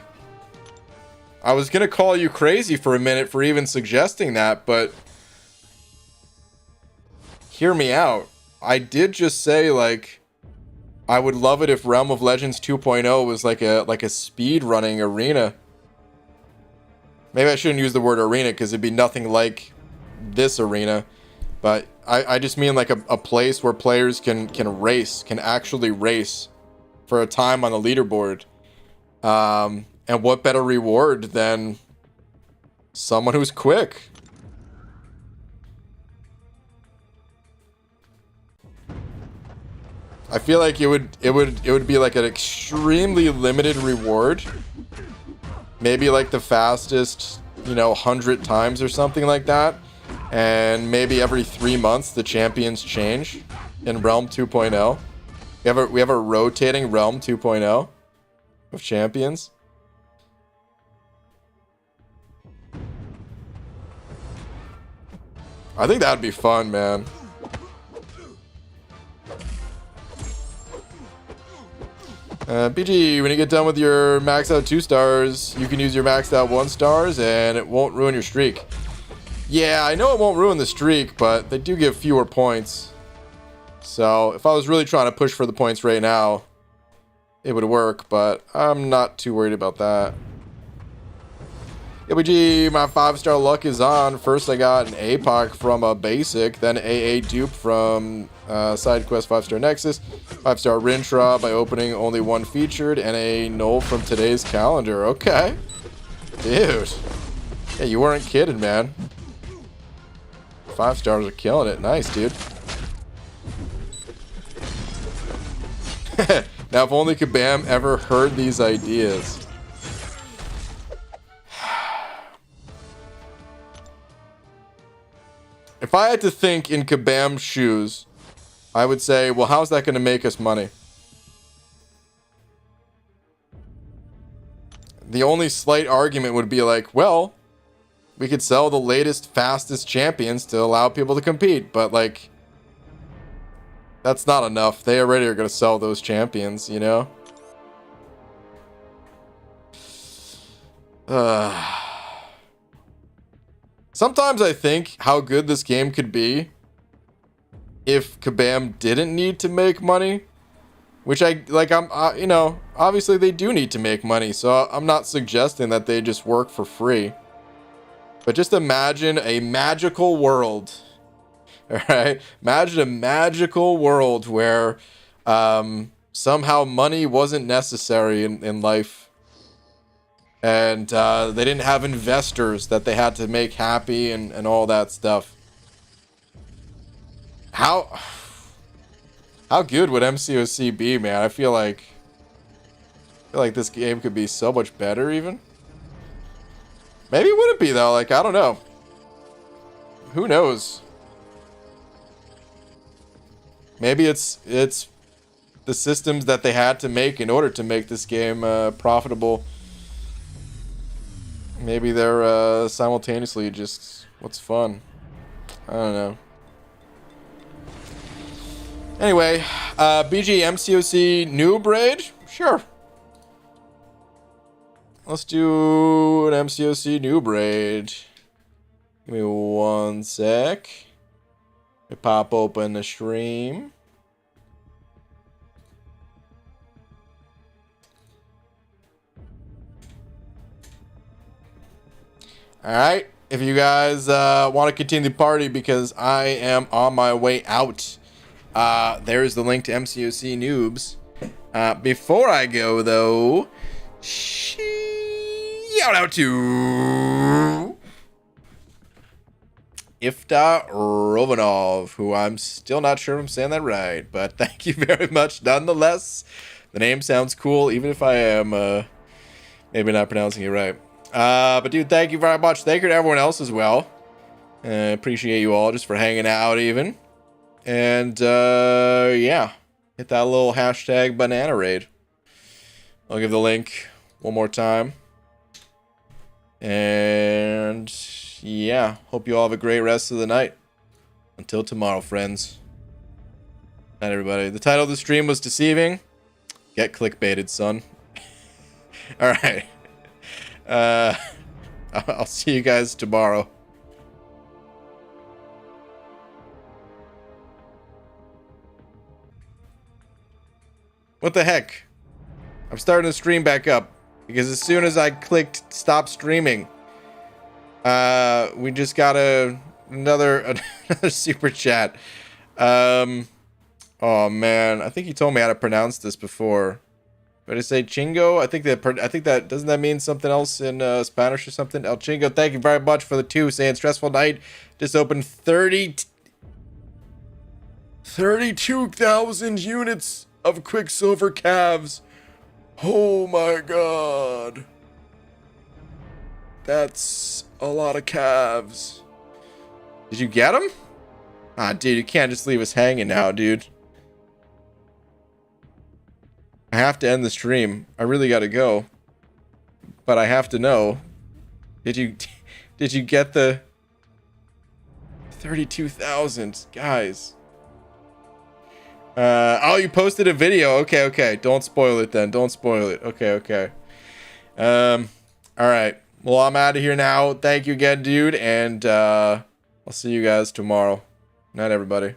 I was gonna call you crazy for a minute for even suggesting that, but hear me out. I did just say, like, I would love it if Realm of Legends 2.0 was like a speed running arena. Maybe I shouldn't use the word arena because it'd be nothing like this arena. But I just mean like a place where players can actually race for a time on the leaderboard. And what better reward than someone who's quick? I feel like it would be like an extremely limited reward. Maybe like the fastest, 100 times or something like that. And maybe every 3 months the champions change in Realm 2.0. We have a rotating Realm 2.0 of champions. I think that'd be fun, man. BG, when you get done with your maxed out 2 stars, you can use your maxed out 1 stars and it won't ruin your streak. Yeah, I know it won't ruin the streak, but they do give fewer points. So if I was really trying to push for the points right now, it would work, but I'm not too worried about that. YBG, my 5-star luck is on. First I got an APOC from a basic, then AA dupe from side quest 5-star Nexus, 5-star Rintra by opening only 1 featured, and a null from today's calendar. Okay. Dude. Yeah, you weren't kidding, man. 5 stars are killing it. Nice, dude. Now, if only Kabam ever heard these ideas. If I had to think in Kabam's shoes, I would say, well, how's that going to make us money? The only slight argument would be like, well, we could sell the latest, fastest champions to allow people to compete, but like, that's not enough. They already are going to sell those champions, you know? Sometimes I think how good this game could be if Kabam didn't need to make money, which obviously they do need to make money, so I'm not suggesting that they just work for free. But just imagine a magical world, all right? Imagine a magical world where somehow money wasn't necessary in life. And they didn't have investors that they had to make happy and all that stuff. How good would MCOC be, man? I feel like this game could be so much better even. Maybe it wouldn't be though, like, I don't know. Who knows? Maybe it's the systems that they had to make in order to make this game profitable. Maybe they're simultaneously just what's fun. I don't know. Anyway, BG MCOC noob raid? Sure. Let's do an MCOC noob raid. Give me 1 sec. Let me pop open the stream. Alright, if you guys want to continue the party because I am on my way out, there's the link to MCOC noobs. Before I go, though, shout out to Ifta Rovanov, who I'm still not sure if I'm saying that right, but thank you very much nonetheless. The name sounds cool, even if I am maybe not pronouncing it right. But dude, thank you very much. Thank you to everyone else as well. Appreciate you all just for hanging out even. And yeah, hit that little hashtag banana raid. I'll give the link one more time. And yeah, hope you all have a great rest of the night. Until tomorrow, friends. Night, everybody. The title of the stream was Deceiving. Get clickbaited, son. All right. I'll see you guys tomorrow. What the heck? I'm starting to stream back up because as soon as I clicked stop streaming, we just got another super chat. Oh man, I think you told me how to pronounce this before. Did I say Chingo? I think that doesn't that mean something else in Spanish or something? El Chingo, thank you very much for the 2, saying stressful night. Just opened 32,000 units of Quicksilver calves. Oh my god. That's a lot of calves. Did you get them? Ah, dude, you can't just leave us hanging now, dude. I have to end the stream. I really gotta go. But I have to know. Did you get the 32,000 guys? Oh, you posted a video. Okay. Don't spoil it then. Don't spoil it. Okay. All right. Well, I'm out of here now. Thank you again, dude, and I'll see you guys tomorrow. Night, everybody.